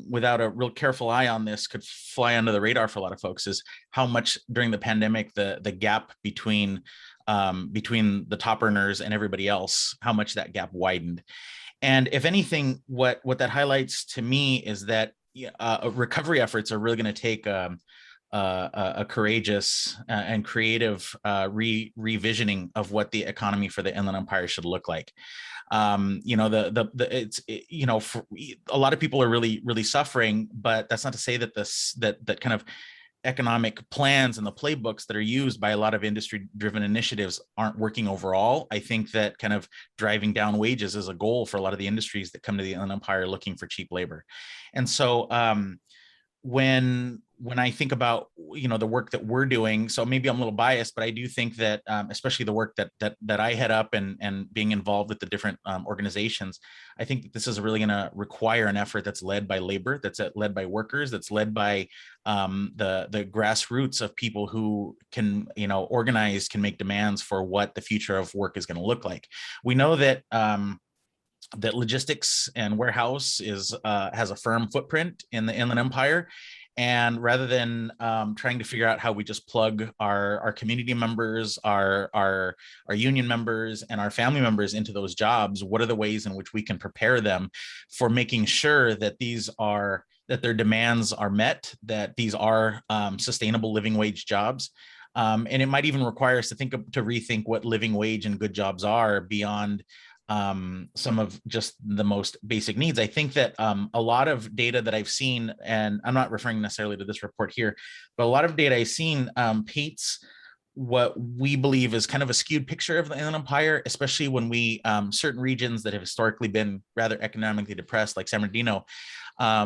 without a real careful eye on this could fly under the radar for a lot of folks is how much during the pandemic the gap between the top earners and everybody else, how much that gap widened. And if anything, what that highlights to me is that recovery efforts are really going to take a courageous and creative revisioning of what the economy for the Inland Empire should look like. It's for a lot of people are really suffering, but that's not to say that that kind of economic plans and the playbooks that are used by a lot of industry-driven initiatives aren't working overall. I think that kind of driving down wages is a goal for a lot of the industries that come to the Inland Empire looking for cheap labor. And so when when I think about, the work that we're doing, so maybe I'm a little biased, but I do think that, especially the work that I head up and being involved with the different organizations, I think that this is really going to require an effort that's led by labor, that's led by workers, that's led by the grassroots of people who can, organize, can make demands for what the future of work is going to look like. We know that that logistics and warehouse has a firm footprint in the Inland Empire. And rather than trying to figure out how we just plug our community members, our union members, and our family members into those jobs, what are the ways in which we can prepare them for making sure that that their demands are met, that these are sustainable living wage jobs? And it might even require us to rethink what living wage and good jobs are beyond some of just the most basic needs. I think that a lot of data that I've seen, and I'm not referring necessarily to this report here, but a lot of data I've seen paints what we believe is kind of a skewed picture of the Inland Empire, especially when certain regions that have historically been rather economically depressed, like San Bernardino,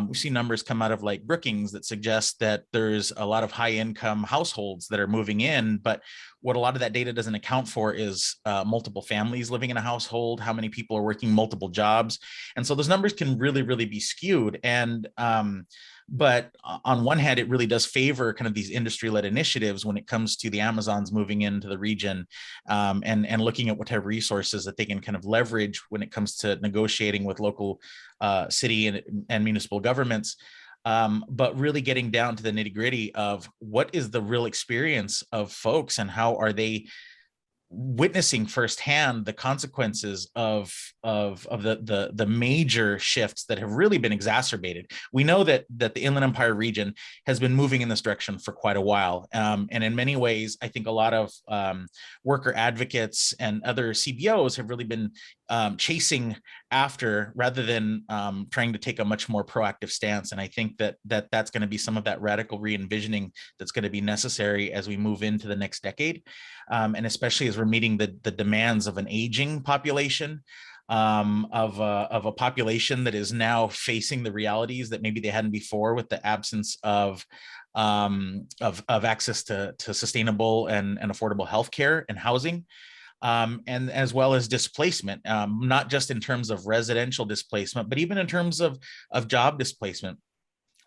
we see numbers come out of like Brookings that suggest that there's a lot of high income households that are moving in, but what a lot of that data doesn't account for is multiple families living in a household, how many people are working multiple jobs. And so those numbers can really, really be skewed. And but on one hand, it really does favor kind of these industry-led initiatives when it comes to the Amazons moving into the region and looking at what type of resources that they can kind of leverage when it comes to negotiating with local city and municipal governments. But really getting down to the nitty-gritty of what is the real experience of folks and how are they witnessing firsthand the consequences of the major shifts that have really been exacerbated. We know that the Inland Empire region has been moving in this direction for quite a while. And in many ways, I think a lot of worker advocates and other CBOs have really been chasing after rather than trying to take a much more proactive stance. And I think that's going to be some of that radical re-envisioning that's going to be necessary as we move into the next decade. And especially as we're meeting the demands of an aging population, of a population that is now facing the realities that maybe they hadn't before with the absence of access to sustainable and affordable healthcare and housing. And as well as displacement, not just in terms of residential displacement, but even in terms of job displacement.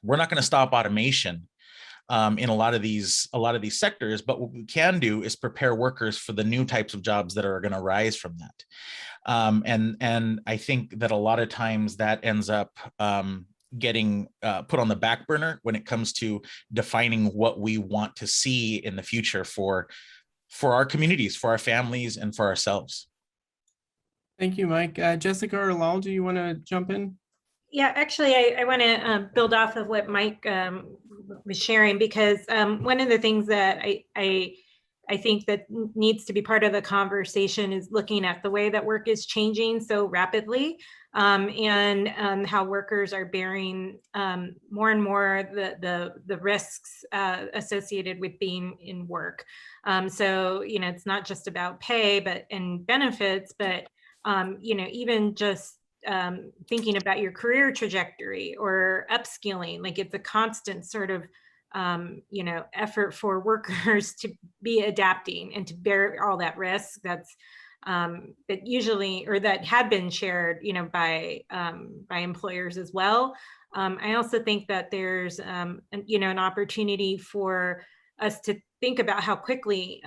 We're not going to stop automation in a lot of these sectors, but what we can do is prepare workers for the new types of jobs that are going to rise from that. And I think that a lot of times that ends up getting put on the back burner when it comes to defining what we want to see in the future for our communities, for our families, and for ourselves. Thank you, Mike. Jessica or Lal, do you want to jump in? Yeah, actually, I want to build off of what Mike was sharing, because one of the things that I think that needs to be part of the conversation is looking at the way that work is changing so rapidly, and how workers are bearing more and more the risks associated with being in work. So, it's not just about pay and benefits, but even just thinking about your career trajectory or upskilling. Like, it's a constant sort of effort for workers to be adapting and to bear all that risk that's that usually, or that had been shared by employers as well. I also think that there's an opportunity for us to think about how quickly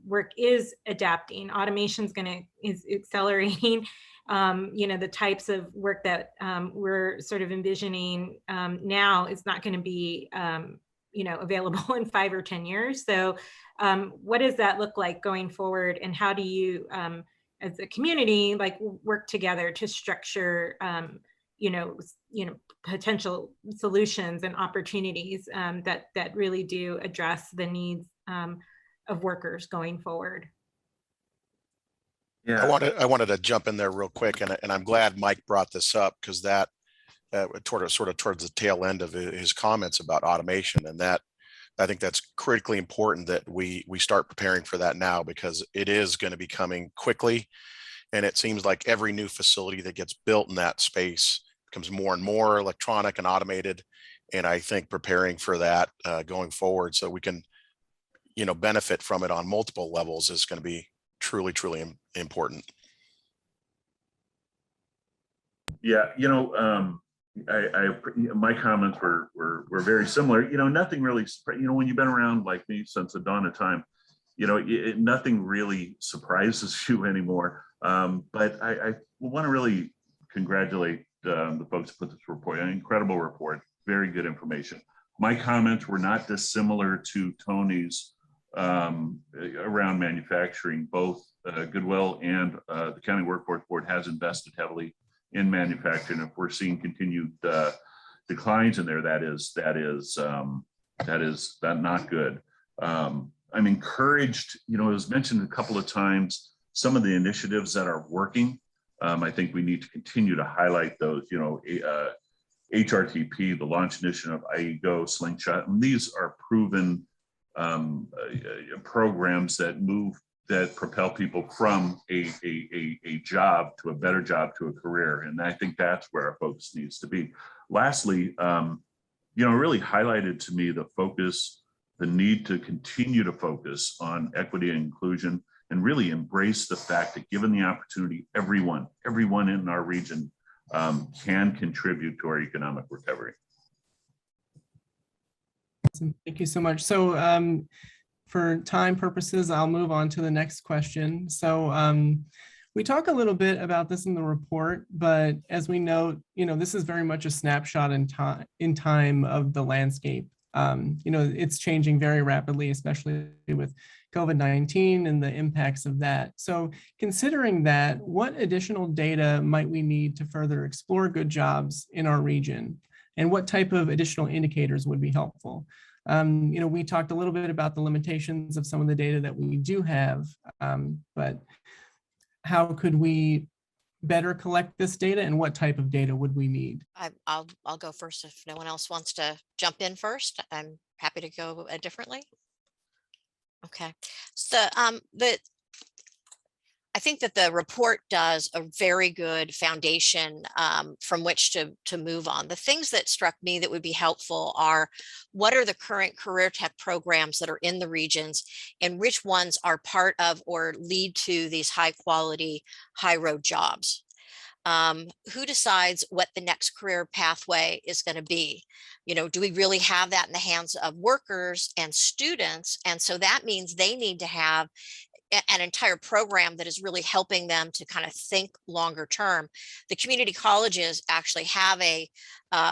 work is adapting. Automation is accelerating. The types of work that we're sort of envisioning now is not going to be available in 5 or 10 years. So what does that look like going forward, and how do you as a community work together to structure potential solutions and opportunities that really do address the needs of workers going forward? Yeah, I wanted to jump in there real quick, and I'm glad Mike brought this up, because that towards the tail end of his comments about automation, and that I think that's critically important that we start preparing for that now, because it is going to be coming quickly, and it seems like every new facility that gets built in that space becomes more and more electronic and automated. And I think preparing for that going forward so we can, benefit from it on multiple levels is going to be truly, truly important. Yeah, my comments were very ssimilar. Nothing really. When you've been around like me since the dawn of time, nothing really surprises you anymore. But I want to really congratulate the folks who put this report. An incredible report, very good information. My comments were not dissimilar to Tony's around manufacturing. Both Goodwill and the County Workforce Board has invested heavily in manufacturing. If we're seeing continued declines in there, that is not good. I'm encouraged. It was mentioned a couple of times some of the initiatives that are working. I think we need to continue to highlight those. HRTP, the Launch Initiative, IEGO, Slingshot, and these are proven programs that propel people from a job to a better job to a career. And I think that's where our focus needs to be. Lastly, really highlighted to me the need to continue to focus on equity and inclusion and really embrace the fact that given the opportunity, everyone in our region can contribute to our economic recovery. Thank you so much. So for time purposes, I'll move on to the next question. So we talk a little bit about this in the report, but as we note, this is very much a snapshot in time of the landscape. It's changing very rapidly, especially with COVID-19 and the impacts of that. So considering that, what additional data might we need to further explore good jobs in our region? And what type of additional indicators would be helpful? We talked a little bit about the limitations of some of the data that we do have, but how could we better collect this data and what type of data would we need? I'll go first if no one else wants to jump in first. I'm happy to go differently. Okay, so I think that the report does a very good foundation from which to move on. The things that struck me that would be helpful are what are the current career tech programs that are in the regions and which ones are part of or lead to these high quality, high road jobs. Who decides what the next career pathway is going to be? Do we really have that in the hands of workers and students? And so that means they need to have an entire program that is really helping them to kind of think longer term. The community colleges actually have I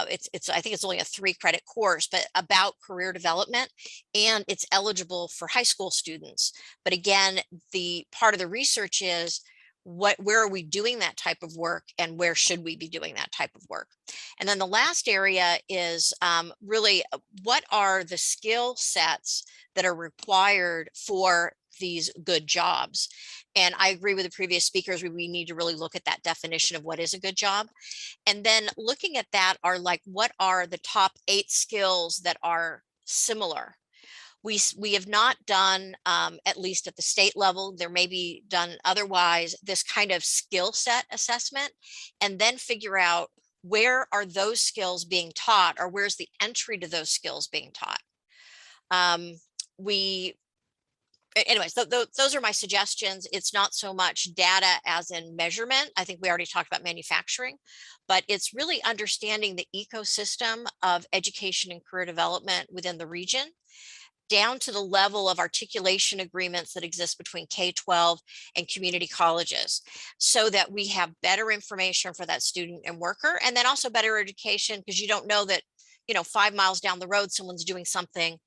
think it's only a 3-credit course, but about career development, and it's eligible for high school students. But again, the part of the research is where are we doing that type of work and where should we be doing that type of work? And then the last area is really what are the skill sets that are required for these good jobs? And I agree with the previous speakers, we need to really look at that definition of what is a good job. And then looking at that are like, what are the top 8 skills that are similar? We have not done, at least at the state level, there may be done otherwise, this kind of skill set assessment, and then figure out where are those skills being taught or where's the entry to those skills being taught. Anyways, those are my suggestions. It's not so much data as in measurement. I think we already talked about manufacturing, but it's really understanding the ecosystem of education and career development within the region, down to the level of articulation agreements that exist between K-12 and community colleges, so that we have better information for that student and worker, and then also better education, because you don't know that 5 miles down the road someone's doing something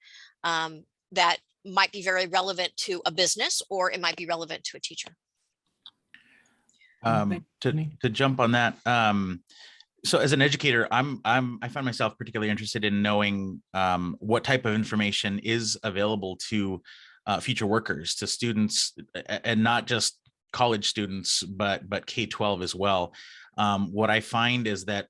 that might be very relevant to a business, or it might be relevant to a teacher. To jump on that, so as an educator, I find myself particularly interested in knowing what type of information is available to future workers, to students, and not just college students, but K-12 as well. What I find is that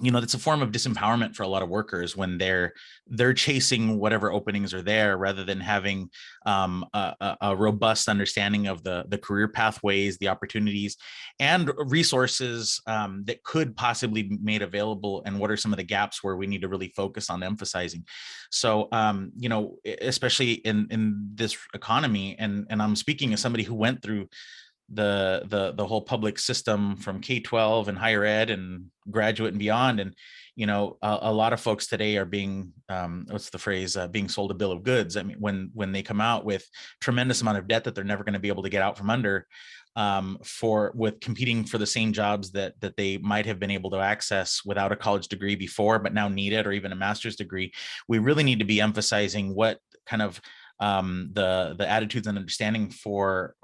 it's a form of disempowerment for a lot of workers when they're chasing whatever openings are there rather than having a robust understanding of the career pathways, the opportunities, and resources that could possibly be made available, and what are some of the gaps where we need to really focus on emphasizing. So, especially in this economy, and I'm speaking as somebody who went through the whole public system from K-12 and higher ed and graduate and beyond. And, a lot of folks today are being, what's the phrase, being sold a bill of goods. I mean, when they come out with tremendous amount of debt that they're never going to be able to get out from under, with competing for the same jobs that they might have been able to access without a college degree before, but now need it, or even a master's degree. We really need to be emphasizing what kind of the attitudes and understanding for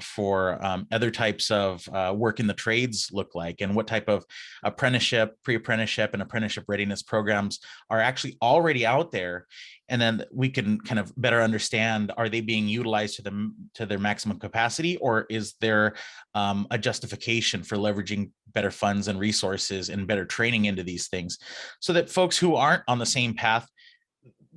other types of work in the trades look like, and what type of apprenticeship, pre-apprenticeship, and apprenticeship readiness programs are actually already out there. And then we can kind of better understand, are they being utilized to their maximum capacity, or is there a justification for leveraging better funds and resources and better training into these things, so that folks who aren't on the same path,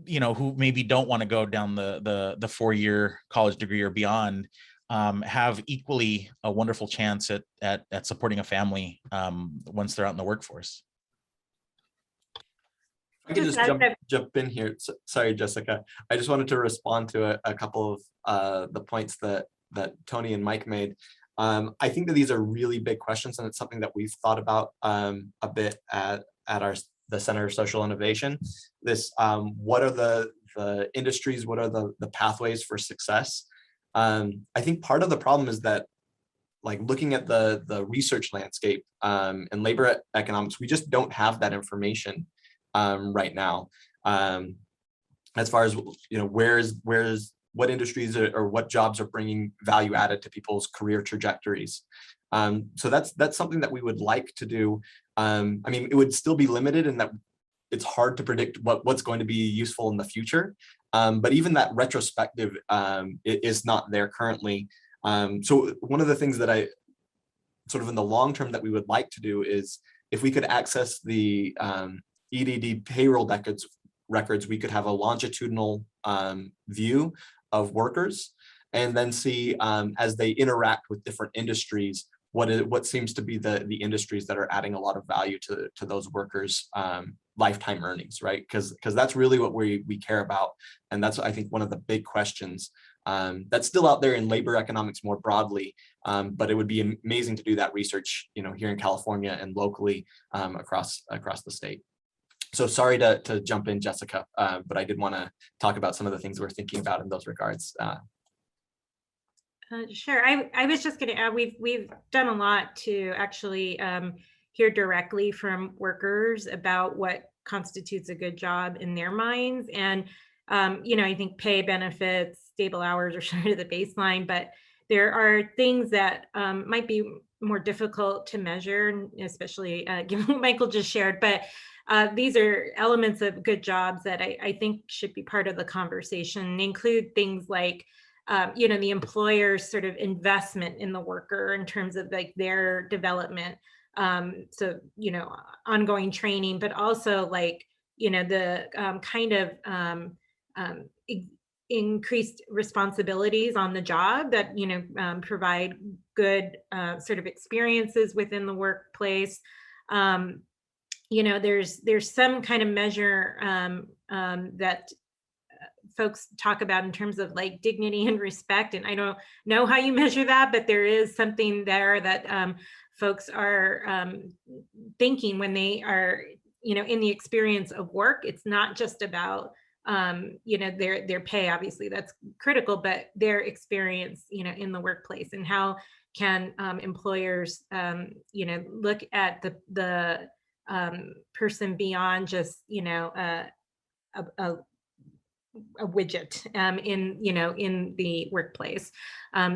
who maybe don't want to go down the 4-year college degree or beyond, have equally a wonderful chance at supporting a family once they're out in the workforce. I can just jump in here. Sorry, Jessica. I just wanted to respond to a couple of the points that Tony and Mike made. I think that these are really big questions, and it's something that we've thought about a bit at the Center of Social Innovation. This, what are the industries, what are the pathways for success? I think part of the problem is that, like, looking at the research landscape in labor economics, we just don't have that information right now. As far as, what industries or what jobs are bringing value added to people's career trajectories. So that's something that we would like to do. I mean, it would still be limited in that it's hard to predict what's going to be useful in the future. But even that retrospective is not there currently. So one of the things that I sort of in the long term that we would like to do is, if we could access the EDD payroll records, we could have a longitudinal view of workers, and then see as they interact with different industries, what seems to be the industries that are adding a lot of value to those workers' lifetime earnings, right? Because that's really what we care about, and that's, I think, one of the big questions that's still out there in labor economics more broadly. But it would be amazing to do that research, here in California and locally across the state. So sorry to jump in, Jessica, but I did want to talk about some of the things we're thinking about in those regards. Sure. I was just going to add, we've done a lot to actually hear directly from workers about what constitutes a good job in their minds. And, I think pay, benefits, stable hours are sort of the baseline, but there are things that might be more difficult to measure, especially given what Michael just shared. But these are elements of good jobs that I think should be part of the conversation. They include things like, the employer's sort of investment in the worker in terms of like their development. So, ongoing training, but also like, the kind of increased responsibilities on the job that, provide good sort of experiences within the workplace. There's some kind of measure that folks talk about in terms of like dignity and respect. And I don't know how you measure that, but there is something there that folks are thinking when they are, in the experience of work. It's not just about, their pay, obviously that's critical, but their experience, in the workplace, and how can employers, look at the person beyond just, a widget in the workplace.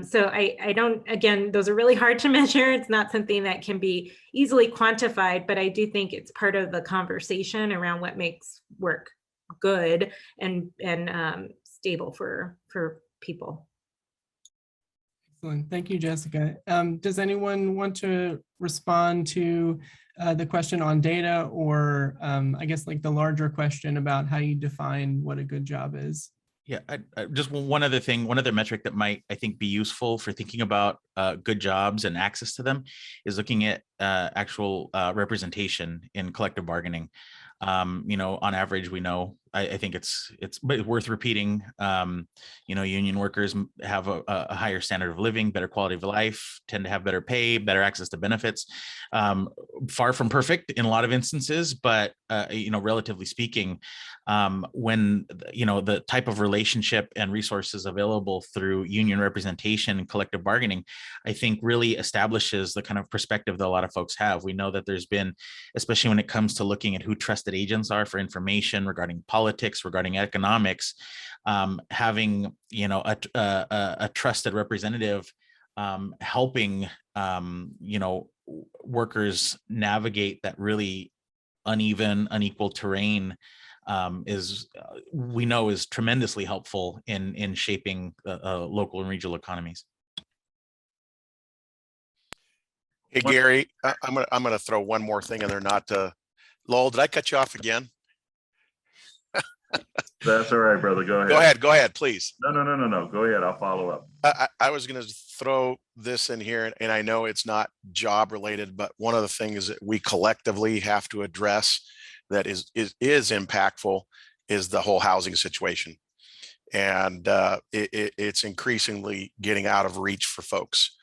So I don't, again, those are really hard to measure. It's not something that can be easily quantified, but I do think it's part of the conversation around what makes work good and stable for people. Excellent. Thank you, Jessica. Does anyone want to respond to the question on data, or I guess like the larger question about how you define what a good job is? Yeah, just one other thing, one other metric that might, I think, be useful for thinking about good jobs and access to them is looking at actual representation in collective bargaining. On average, we know, I think it's but worth repeating. Union workers have a higher standard of living, better quality of life, tend to have better pay, better access to benefits. Far from perfect in a lot of instances, but relatively speaking, when the type of relationship and resources available through union representation and collective bargaining, I think really establishes the kind of perspective that a lot of folks have. We know that there's been, especially when it comes to looking at who trusted agents are for information regarding politics, regarding economics, having a trusted representative helping workers navigate that really uneven, unequal terrain is tremendously helpful in shaping local and regional economies. Hey, Gary, I'm gonna throw one more thing in there, not to, Lowell, did I cut you off again? That's all right, brother. Go ahead. Go ahead, please. No. Go ahead. I'll follow up. I was going to throw this in here, and I know it's not job related, but one of the things that we collectively have to address that is impactful is the whole housing situation. And it's increasingly getting out of reach for folks.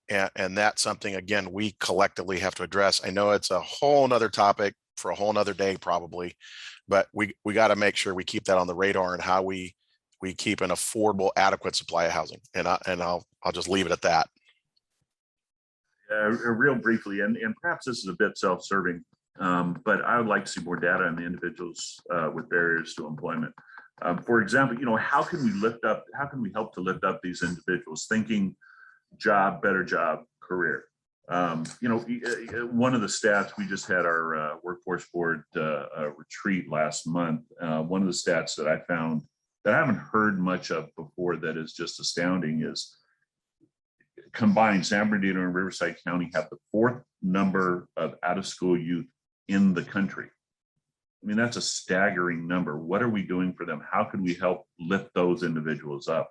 And that's something, again, we collectively have to address. I know it's a whole nother topic for a whole nother day probably, but we got to make sure we keep that on the radar and how we keep an affordable, adequate supply of housing. And I'll just leave it at that. Real briefly, and perhaps this is a bit self-serving, but I would like to see more data on the individuals with barriers to employment. For example, how can we help to lift up these individuals thinking job, better job, career? One of the stats, we just had our workforce board retreat last month. One of the stats that I found that I haven't heard much of before that is just astounding is combined San Bernardino and Riverside County have the 4th number of out-of-school youth in the country. I mean, that's a staggering number. What are we doing for them? How can we help lift those individuals up?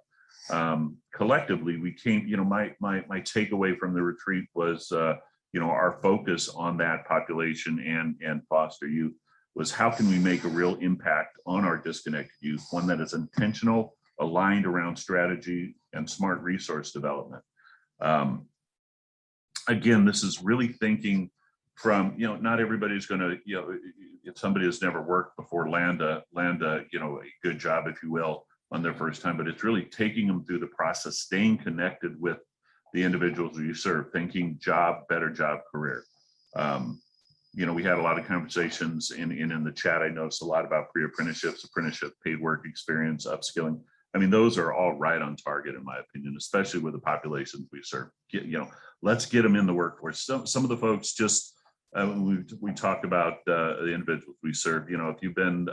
Collectively, we came, my takeaway from the retreat was, our focus on that population and foster youth was how can we make a real impact on our disconnected youth, one that is intentional, aligned around strategy and smart resource development. Again, this is really thinking from, not everybody's going to, if somebody has never worked before, land a good job, if you will, on their first time, but it's really taking them through the process, staying connected with the individuals you serve, thinking job, better job, career. We had a lot of conversations in the chat. I noticed a lot about pre-apprenticeships, apprenticeship, paid work experience, upskilling. I mean, those are all right on target, in my opinion, especially with the populations we serve. Let's get them in the workforce. Some of the folks just, we talked about the individuals we serve. If you've been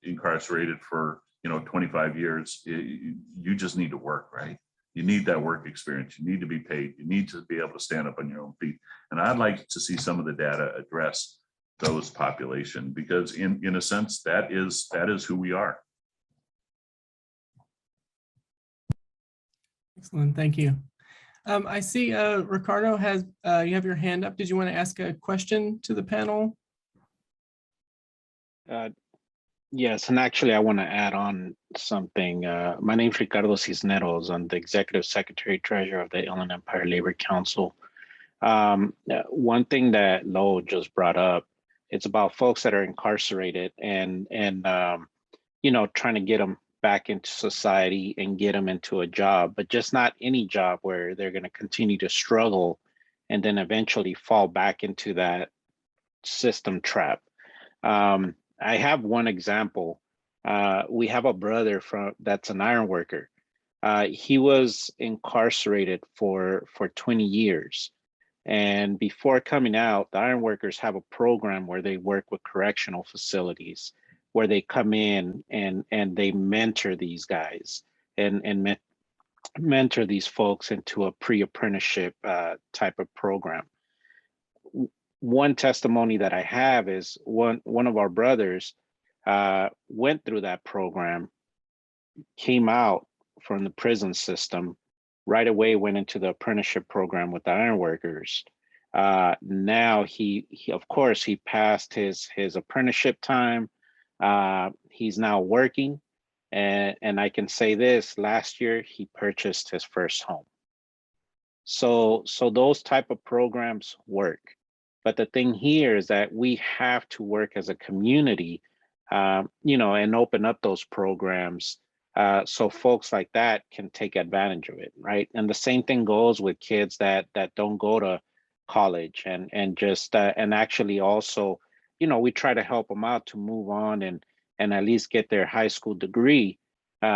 incarcerated for 25 years, you just need to work, right? You need that work experience. You need to be paid. You need to be able to stand up on your own feet. And I'd like to see some of the data address those population, because in a sense, that is who we are. Excellent, thank you. I see Ricardo you have your hand up. Did you want to ask a question to the panel? Yes, and actually I want to add on something. My name is Ricardo Cisneros. I'm the Executive Secretary Treasurer of the Inland Empire Labor Council. One thing that Lowell just brought up, it's about folks that are incarcerated and trying to get them back into society and get them into a job, but just not any job where they're going to continue to struggle and then eventually fall back into that system trap. I have one example. We have a brother that's an iron worker. He was incarcerated for 20 years. And before coming out, the iron workers have a program where they work with correctional facilities, where they come in and they mentor these guys and mentor these folks into a pre-apprenticeship type of program. one testimony that I have is one of our brothers went through that program, came out from the prison system, right away went into the apprenticeship program with the ironworkers. Now he of course he passed his apprenticeship time. He's now working, and I can say this: last year he purchased his first home. So those type of programs work. But the thing here is that we have to work as a community, and open up those programs so folks like that can take advantage of it, right? And the same thing goes with kids that don't go to college and just and actually also, we try to help them out to move on and at least get their high school degree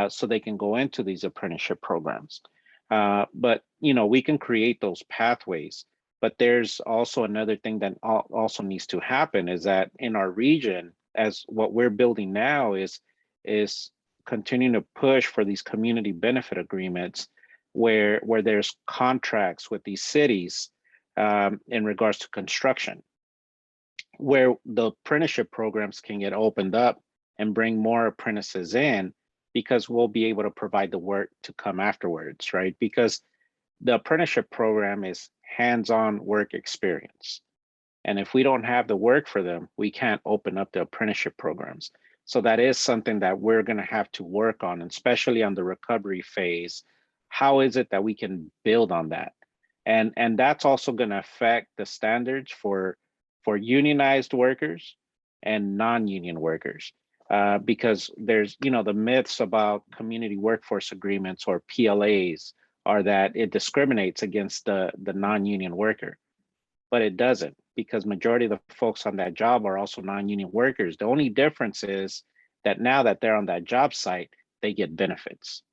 so they can go into these apprenticeship programs. But we can create those pathways. But there's also another thing that also needs to happen is that in our region, as what we're building now is continuing to push for these community benefit agreements where there's contracts with these cities in regards to construction, where the apprenticeship programs can get opened up and bring more apprentices in, because we'll be able to provide the work to come afterwards, right? Because the apprenticeship program is hands-on work experience. And if we don't have the work for them, we can't open up the apprenticeship programs. So that is something that we're going to have to work on, especially on the recovery phase. How is it that we can build on that? And that's also going to affect the standards for unionized workers and non-union workers. Because there's, the myths about community workforce agreements or PLAs are that it discriminates against the non-union worker, but it doesn't, because majority of the folks on that job are also non-union workers. The only difference is that now that they're on that job site, they get benefits.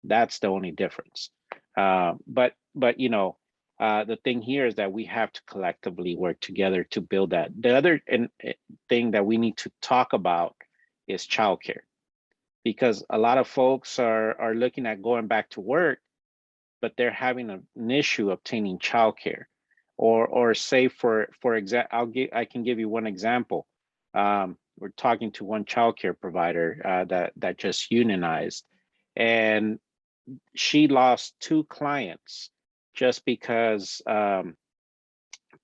That's the only difference. But the thing here is that we have to collectively work together to build that. The other thing that we need to talk about is childcare, because a lot of folks are looking at going back to work, but they're having an issue obtaining childcare. Or say for example, I can give you one example. We're talking to one childcare provider that just unionized, and she lost 2 clients just because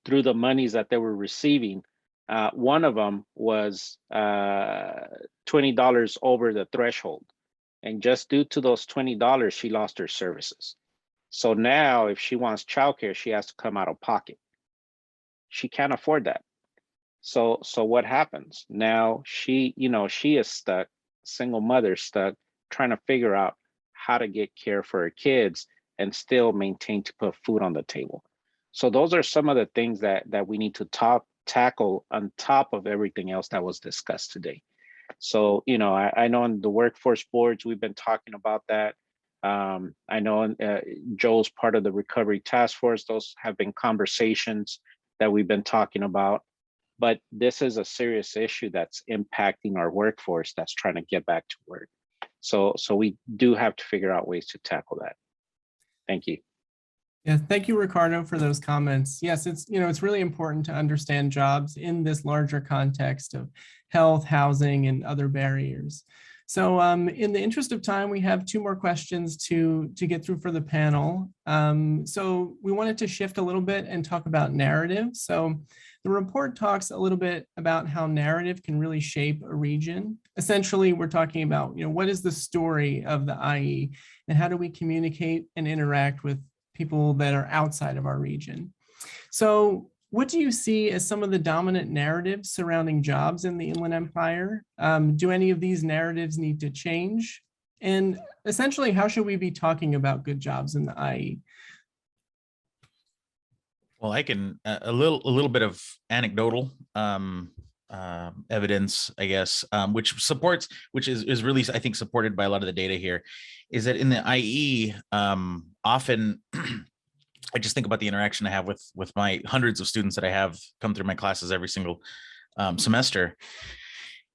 through the monies that they were receiving, one of them was $20 over the threshold, and just due to those $20, she lost her services. So now if she wants childcare, she has to come out of pocket. She can't afford that. So what happens? Now she is stuck, single mother stuck, trying to figure out how to get care for her kids and still maintain to put food on the table. So those are some of the things that we need to tackle on top of everything else that was discussed today. So, I know in the workforce boards, we've been talking about that. I know Joe's part of the recovery task force. Those have been conversations that we've been talking about, but this is a serious issue that's impacting our workforce that's trying to get back to work. So we do have to figure out ways to tackle that. Thank you. Yeah, thank you, Ricardo, for those comments. Yes, it's really important to understand jobs in this larger context of health, housing, and other barriers. So in the interest of time, we have 2 more questions to get through for the panel. So we wanted to shift a little bit and talk about narrative. So the report talks a little bit about how narrative can really shape a region. Essentially, we're talking about, what is the story of the IE and how do we communicate and interact with people that are outside of our region. So what do you see as some of the dominant narratives surrounding jobs in the Inland Empire? Do any of these narratives need to change? And essentially, how should we be talking about good jobs in the IE? Well, I can a little bit of anecdotal evidence, I guess, which is really, I think, supported by a lot of the data here, is that in the IE, often I just think about the interaction I have with my hundreds of students that I have come through my classes every single semester.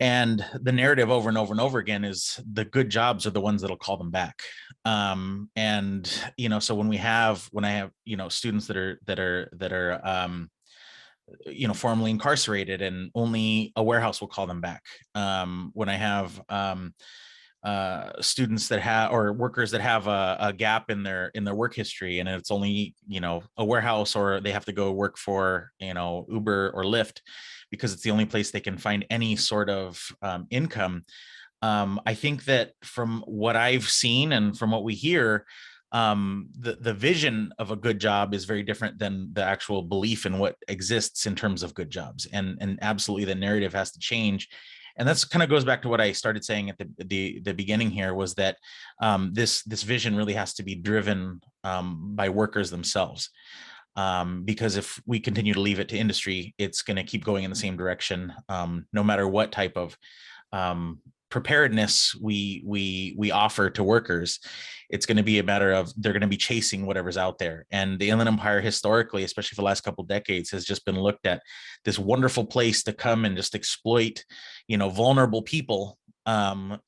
And the narrative over and over and over again is the good jobs are the ones that'll call them back. So when I have, students that are formerly incarcerated, and only a warehouse will call them back. When I have students that have, or workers that have a gap in their work history, and it's only a warehouse, or they have to go work for Uber or Lyft because it's the only place they can find any sort of income. I think that from what I've seen and from what we hear, the vision of a good job is very different than the actual belief in what exists in terms of good jobs, and absolutely the narrative has to change. And that's kind of goes back to what I started saying at the beginning here, was that this vision really has to be driven by workers themselves. Because if we continue to leave it to industry, it's going to keep going in the same direction, no matter what type of preparedness we offer to workers. It's going to be a matter of they're going to be chasing whatever's out there. And the Inland Empire historically, especially for the last couple of decades, has just been looked at this wonderful place to come and just exploit, vulnerable people, and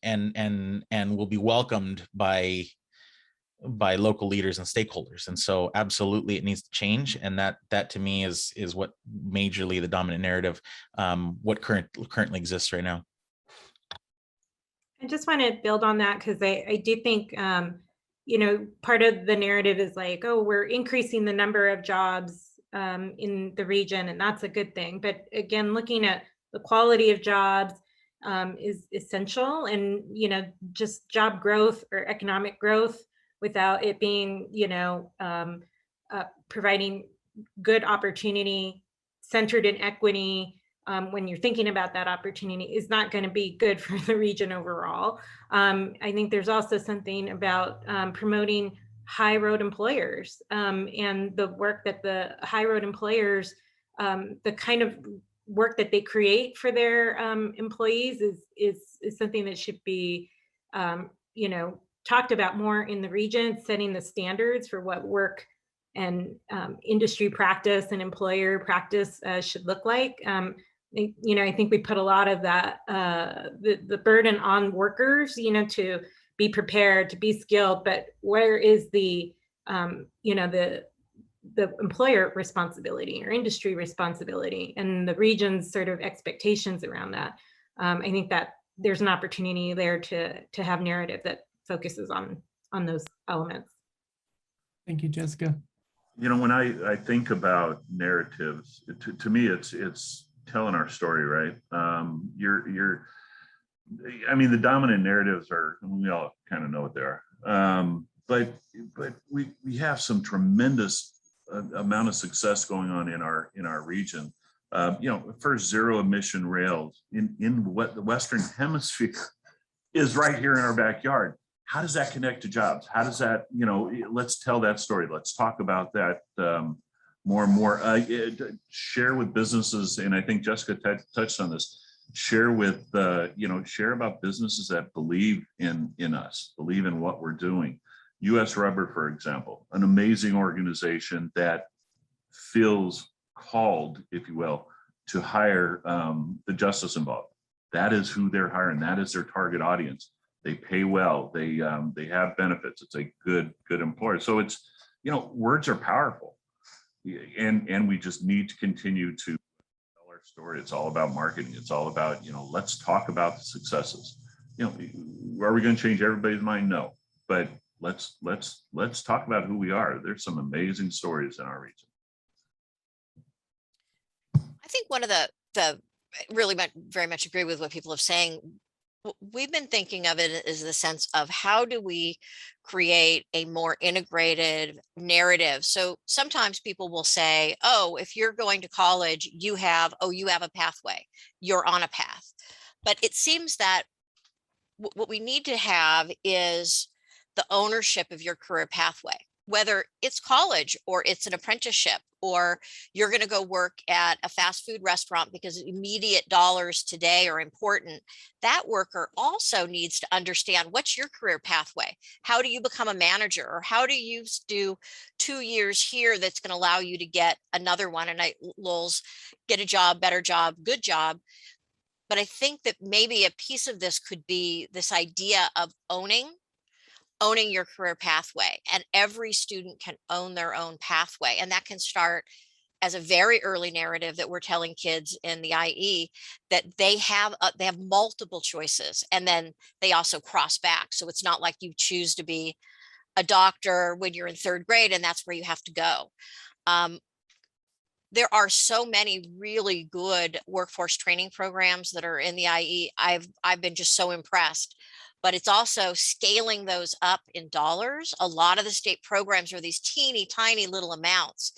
will be welcomed by local leaders and stakeholders. And so absolutely it needs to change. And that to me is what majorly the dominant narrative, what currently exists right now. I just want to build on that, because I do think, part of the narrative is like, oh, we're increasing the number of jobs in the region, and that's a good thing. But again, looking at the quality of jobs is essential, and, just job growth or economic growth without it being, providing good opportunity centered in equity, when you're thinking about that opportunity, is not going to be good for the region overall. I think there's also something about promoting high road employers, and the work that the high road employers, the kind of work that they create for their employees is something that should be, talked about more in the region, setting the standards for what work and industry practice and employer practice should look like. I think we put a lot of that, the burden on workers, to be prepared, to be skilled, but where is the employer responsibility or industry responsibility, and the region's sort of expectations around that? I think that there's an opportunity there to have narrative that focuses on those elements. Thank you, Jessica. When I think about narratives, to me, it's telling our story, right? The dominant narratives are, we all kind of know what they are. But we have some tremendous amount of success going on in our region. First zero emission rails in what the Western Hemisphere is right here in our backyard. How does that connect to jobs? How does that, let's tell that story. Let's talk about that more and more. Share with businesses, and I think Jessica touched on this. Share with, share about businesses that believe in us, believe in what we're doing. US Rubber, for example, an amazing organization that feels called, if you will, to hire the justice involved. That is who they're hiring. That is their target audience. They pay well. They have benefits. It's a good employer. So it's, words are powerful, and we just need to continue to tell our story. It's all about marketing. It's all about, let's talk about the successes. Are we going to change everybody's mind? No, but let's talk about who we are. There's some amazing stories in our region. I think one of the really very much agree with what people are saying. We've been thinking of it as the sense of how do we create a more integrated narrative. So sometimes people will say, oh, if you're going to college, you have a pathway, you're on a path. But it seems that what we need to have is the ownership of your career pathway, whether it's college or it's an apprenticeship, or you're going to go work at a fast food restaurant because immediate dollars today are important. That worker also needs to understand what's your career pathway. How do you become a manager, or how do you do 2 years here that's going to allow you to get another one? And get a job, better job, good job. But I think that maybe a piece of this could be this idea of owning your career pathway, and every student can own their own pathway. And that can start as a very early narrative that we're telling kids in the IE that they have multiple choices, and then they also cross back. So it's not like you choose to be a doctor when you're in 3rd grade and that's where you have to go. There are so many really good workforce training programs that are in the IE. I've been just so impressed, but it's also scaling those up in dollars. A lot of the state programs are these teeny tiny little amounts.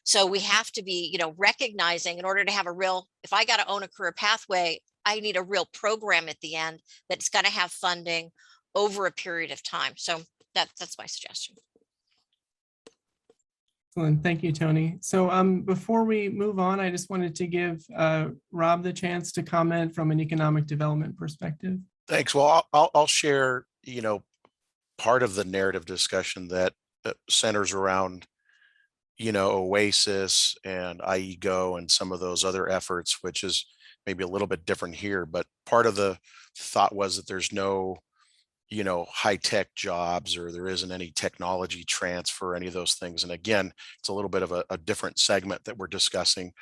So we have to be, recognizing, in order to have a real, if I got to own a career pathway, I need a real program at the end that's going to have funding over a period of time. So that's my suggestion. Excellent. Thank you, Tony. So before we move on, I just wanted to give Rob the chance to comment from an economic development perspective. Thanks. Well, I'll share, part of the narrative discussion that centers around, OASIS and IEGO and some of those other efforts, which is maybe a little bit different here. But part of the thought was that there's no, high-tech jobs, or there isn't any technology transfer, any of those things. And again, it's a little bit of a different segment that we're discussing.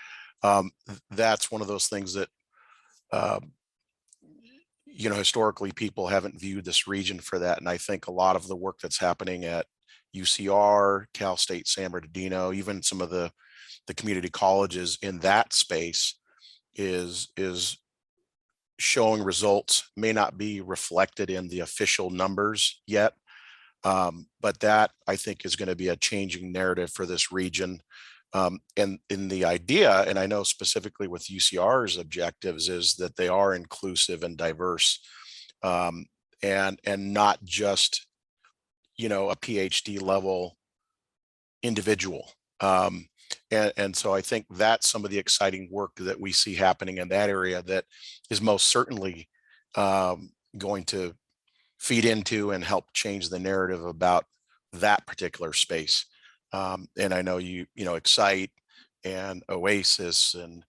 That's one of those things that, historically people haven't viewed this region for that. And I think a lot of the work that's happening at UCR, Cal State San Bernardino, even some of the community colleges in that space is showing results, may not be reflected in the official numbers yet. But that, I think, is going to be a changing narrative for this region. And in the idea, and I know specifically with UCR's objectives, is that they are inclusive and diverse, and not just, a PhD level individual. And so I think that's some of the exciting work that we see happening in that area that is most certainly going to feed into and help change the narrative about that particular space. And I know Excite and Oasis and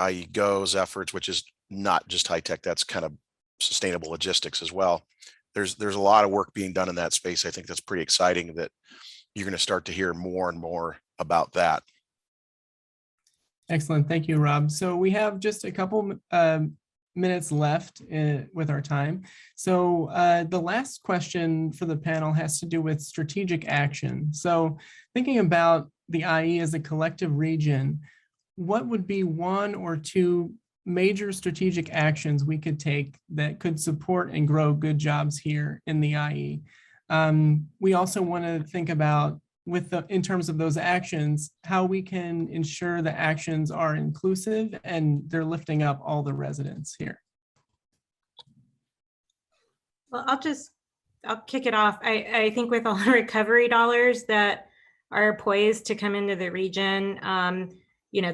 IEGO's efforts, which is not just high tech, that's kind of sustainable logistics as well. There's a lot of work being done in that space. I think that's pretty exciting that you're going to start to hear more and more about that. Excellent. Thank you, Rob. So we have just a couple minutes left with our time. So the last question for the panel has to do with strategic action. So thinking about the IE as a collective region, what would be one or two major strategic actions we could take that could support and grow good jobs here in the IE? We also want to think about, in terms of those actions, how we can ensure the actions are inclusive and they're lifting up all the residents here. Well, I'll kick it off. I think with all the recovery dollars that are poised to come into the region,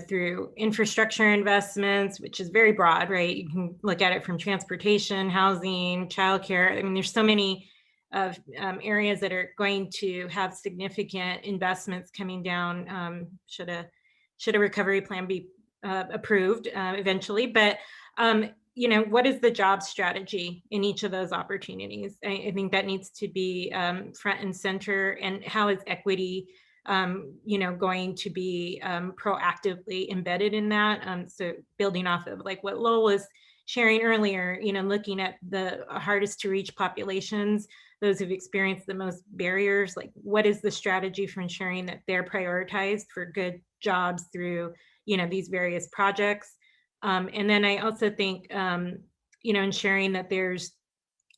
through infrastructure investments, which is very broad, right? You can look at it from transportation, housing, childcare. I mean, there's so many of areas that are going to have significant investments coming down should a recovery plan be approved eventually. But what is the job strategy in each of those opportunities? I think that needs to be front and center. And how is equity going to be proactively embedded in that? So building off of like what Lowell was sharing earlier, looking at the hardest to reach populations, those who've experienced the most barriers, like what is the strategy for ensuring that they're prioritized for good jobs through, these various projects. And then I also think, ensuring that there's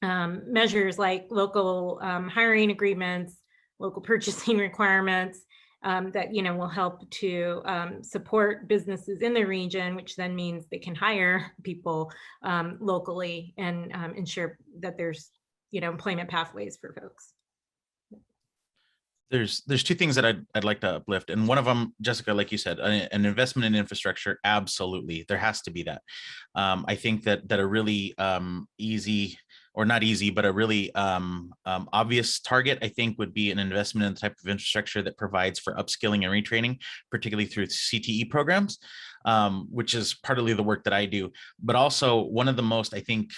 measures like local hiring agreements, local purchasing requirements that, will help to support businesses in the region, which then means they can hire people locally and ensure that there's, employment pathways for folks. There's two things that I'd like to uplift, and one of them, Jessica, like you said, an investment in infrastructure. Absolutely, there has to be that. I think that a really easy, or not easy, but a really obvious target, I think, would be an investment in the type of infrastructure that provides for upskilling and retraining, particularly through CTE programs, which is partly the work that I do. But also one of the most, I think,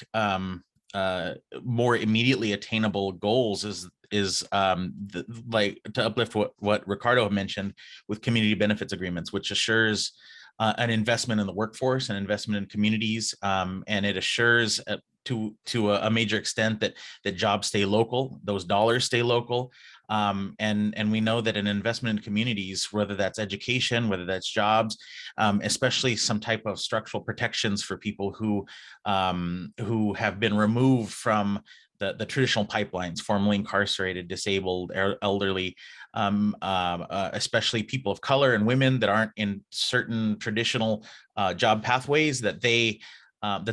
more immediately attainable goals is like to uplift what Ricardo mentioned with community benefits agreements, which assures an investment in the workforce and investment in communities, and it assures to a major extent that jobs stay local, those dollars stay local, and we know that an investment in communities, whether that's education, whether that's jobs, especially some type of structural protections for people who have been removed from the traditional pipelines, formerly incarcerated, disabled, elderly, especially people of color and women that aren't in certain traditional job pathways, that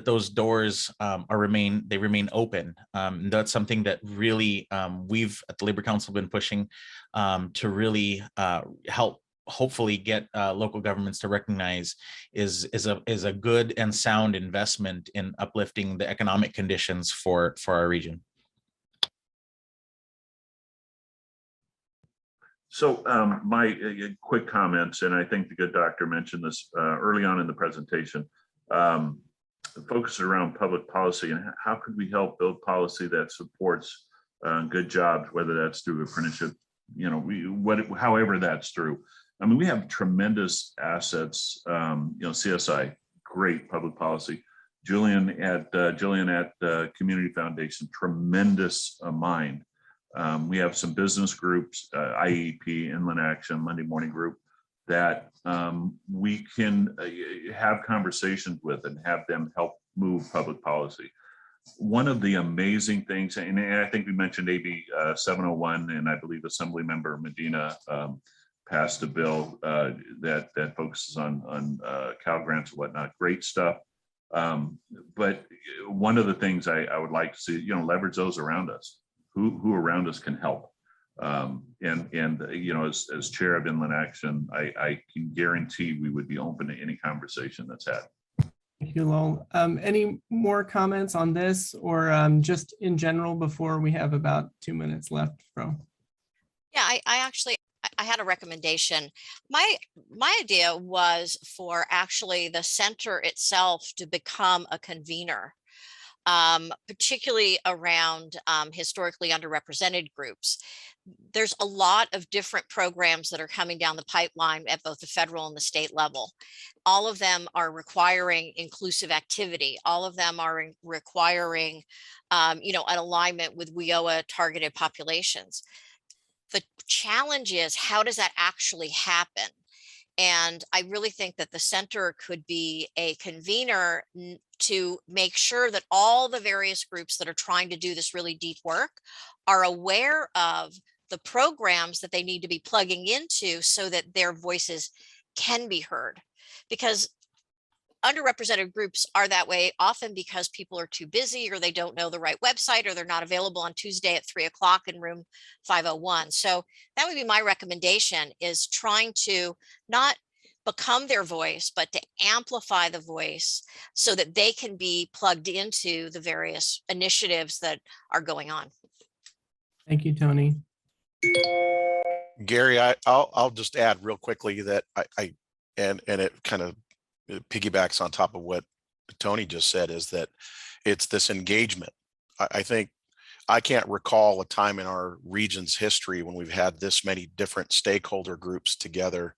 those doors remain open. That's something that really we've at the Labor Council been pushing to really help hopefully get local governments to recognize is a good and sound investment in uplifting the economic conditions for our region. So my quick comments, and I think the good doctor mentioned this early on in the presentation, focus around public policy and how could we help build policy that supports good jobs, whether that's through apprenticeship, however that's through. I mean, we have tremendous assets, CSI, great public policy. Julian at Community Foundation, tremendous mind. We have some business groups, IEP, Inland Action, Monday Morning Group, that we can have conversations with and have them help move public policy. One of the amazing things, and I think we mentioned AB 701, and I believe Assemblymember Medina passed a bill that focuses on Cal grants and whatnot. Great stuff. But one of the things I would like to see, leverage those around us. Who around us can help. As chair of Inland Action, I can guarantee we would be open to any conversation that's had. Thank you, Lowell. Any more comments on this or just in general before we have about 2 minutes left, Fro? Yeah, I had a recommendation. My idea was for actually the center itself to become a convener, particularly around historically underrepresented groups. There's a lot of different programs that are coming down the pipeline at both the federal and the state level. All of them are requiring inclusive activity. All of them are requiring, an alignment with WIOA targeted populations. The challenge is, how does that actually happen? And I really think that the center could be a convener to make sure that all the various groups that are trying to do this really deep work are aware of the programs that they need to be plugging into so that their voices can be heard. Because underrepresented groups are that way often because people are too busy, or they don't know the right website, or they're not available on Tuesday at 3 o'clock in room 501. So that would be my recommendation, is trying to not become their voice, but to amplify the voice so that they can be plugged into the various initiatives that are going on. Thank you, Tony. Gary, I'll just add real quickly that and it kind of piggybacks on top of what Tony just said, is that it's this engagement. I think I can't recall a time in our region's history when we've had this many different stakeholder groups together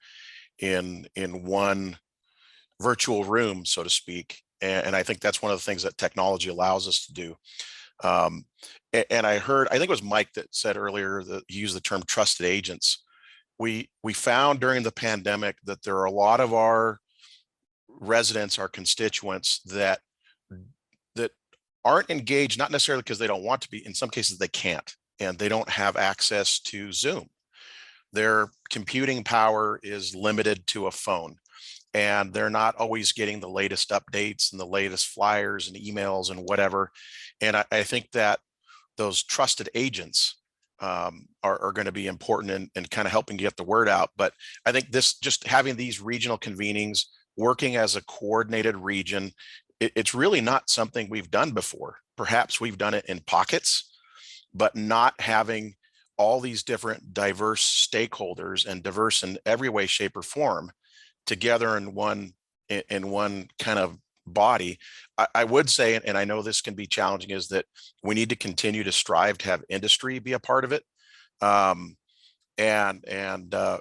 in one virtual room, so to speak. And I think that's one of the things that technology allows us to do. And I think it was Mike that said earlier that he used the term trusted agents. We found during the pandemic that there are a lot of our residents, our constituents that aren't engaged, not necessarily because they don't want to be. In some cases they can't, and they don't have access to Zoom. Their computing power is limited to a phone, and they're not always getting the latest updates and the latest flyers and emails and whatever. And I think that those trusted agents are going to be important in kind of helping get the word out. But I think just having these regional convenings, working as a coordinated region, it's really not something we've done before. Perhaps we've done it in pockets, but not having all these different diverse stakeholders, and diverse in every way, shape, or form, together in one kind of body. I would say, and I know this can be challenging, is that we need to continue to strive to have industry be a part of it. And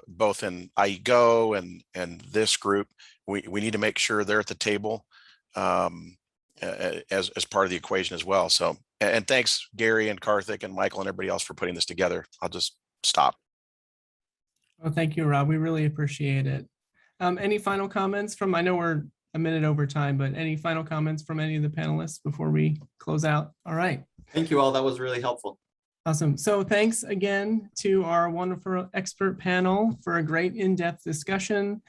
both in IEGO and this group, we need to make sure they're at the table as part of the equation as well. So, and thanks Gary and Karthik and Michael and everybody else for putting this together. I'll just stop. Well, thank you, Rob. We really appreciate it. Any final comments from, I know we're a minute over time, but any final comments from any of the panelists before we close out? All right. Thank you all. That was really helpful. Awesome. So thanks again to our wonderful expert panel for a great in-depth discussion.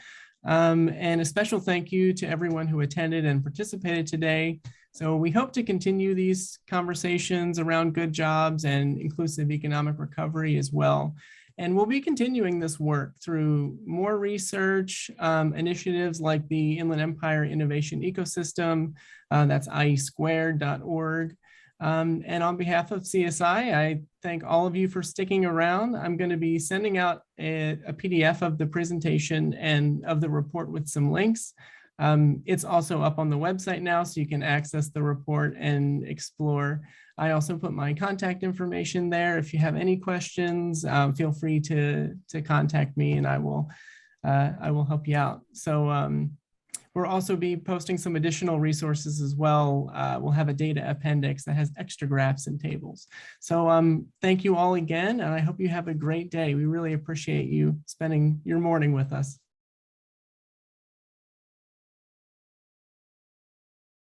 And a special thank you to everyone who attended and participated today. So we hope to continue these conversations around good jobs and inclusive economic recovery as well. And we'll be continuing this work through more research, initiatives like the Inland Empire Innovation Ecosystem, that's iesquared.org. And on behalf of CSI, I thank all of you for sticking around. I'm going to be sending out a PDF of the presentation and of the report with some links. It's also up on the website now, so you can access the report and explore. I also put my contact information there. If you have any questions, feel free to contact me and I will help you out. So we'll also be posting some additional resources as well. We'll have a data appendix that has extra graphs and tables. So thank you all again, and I hope you have a great day. We really appreciate you spending your morning with us.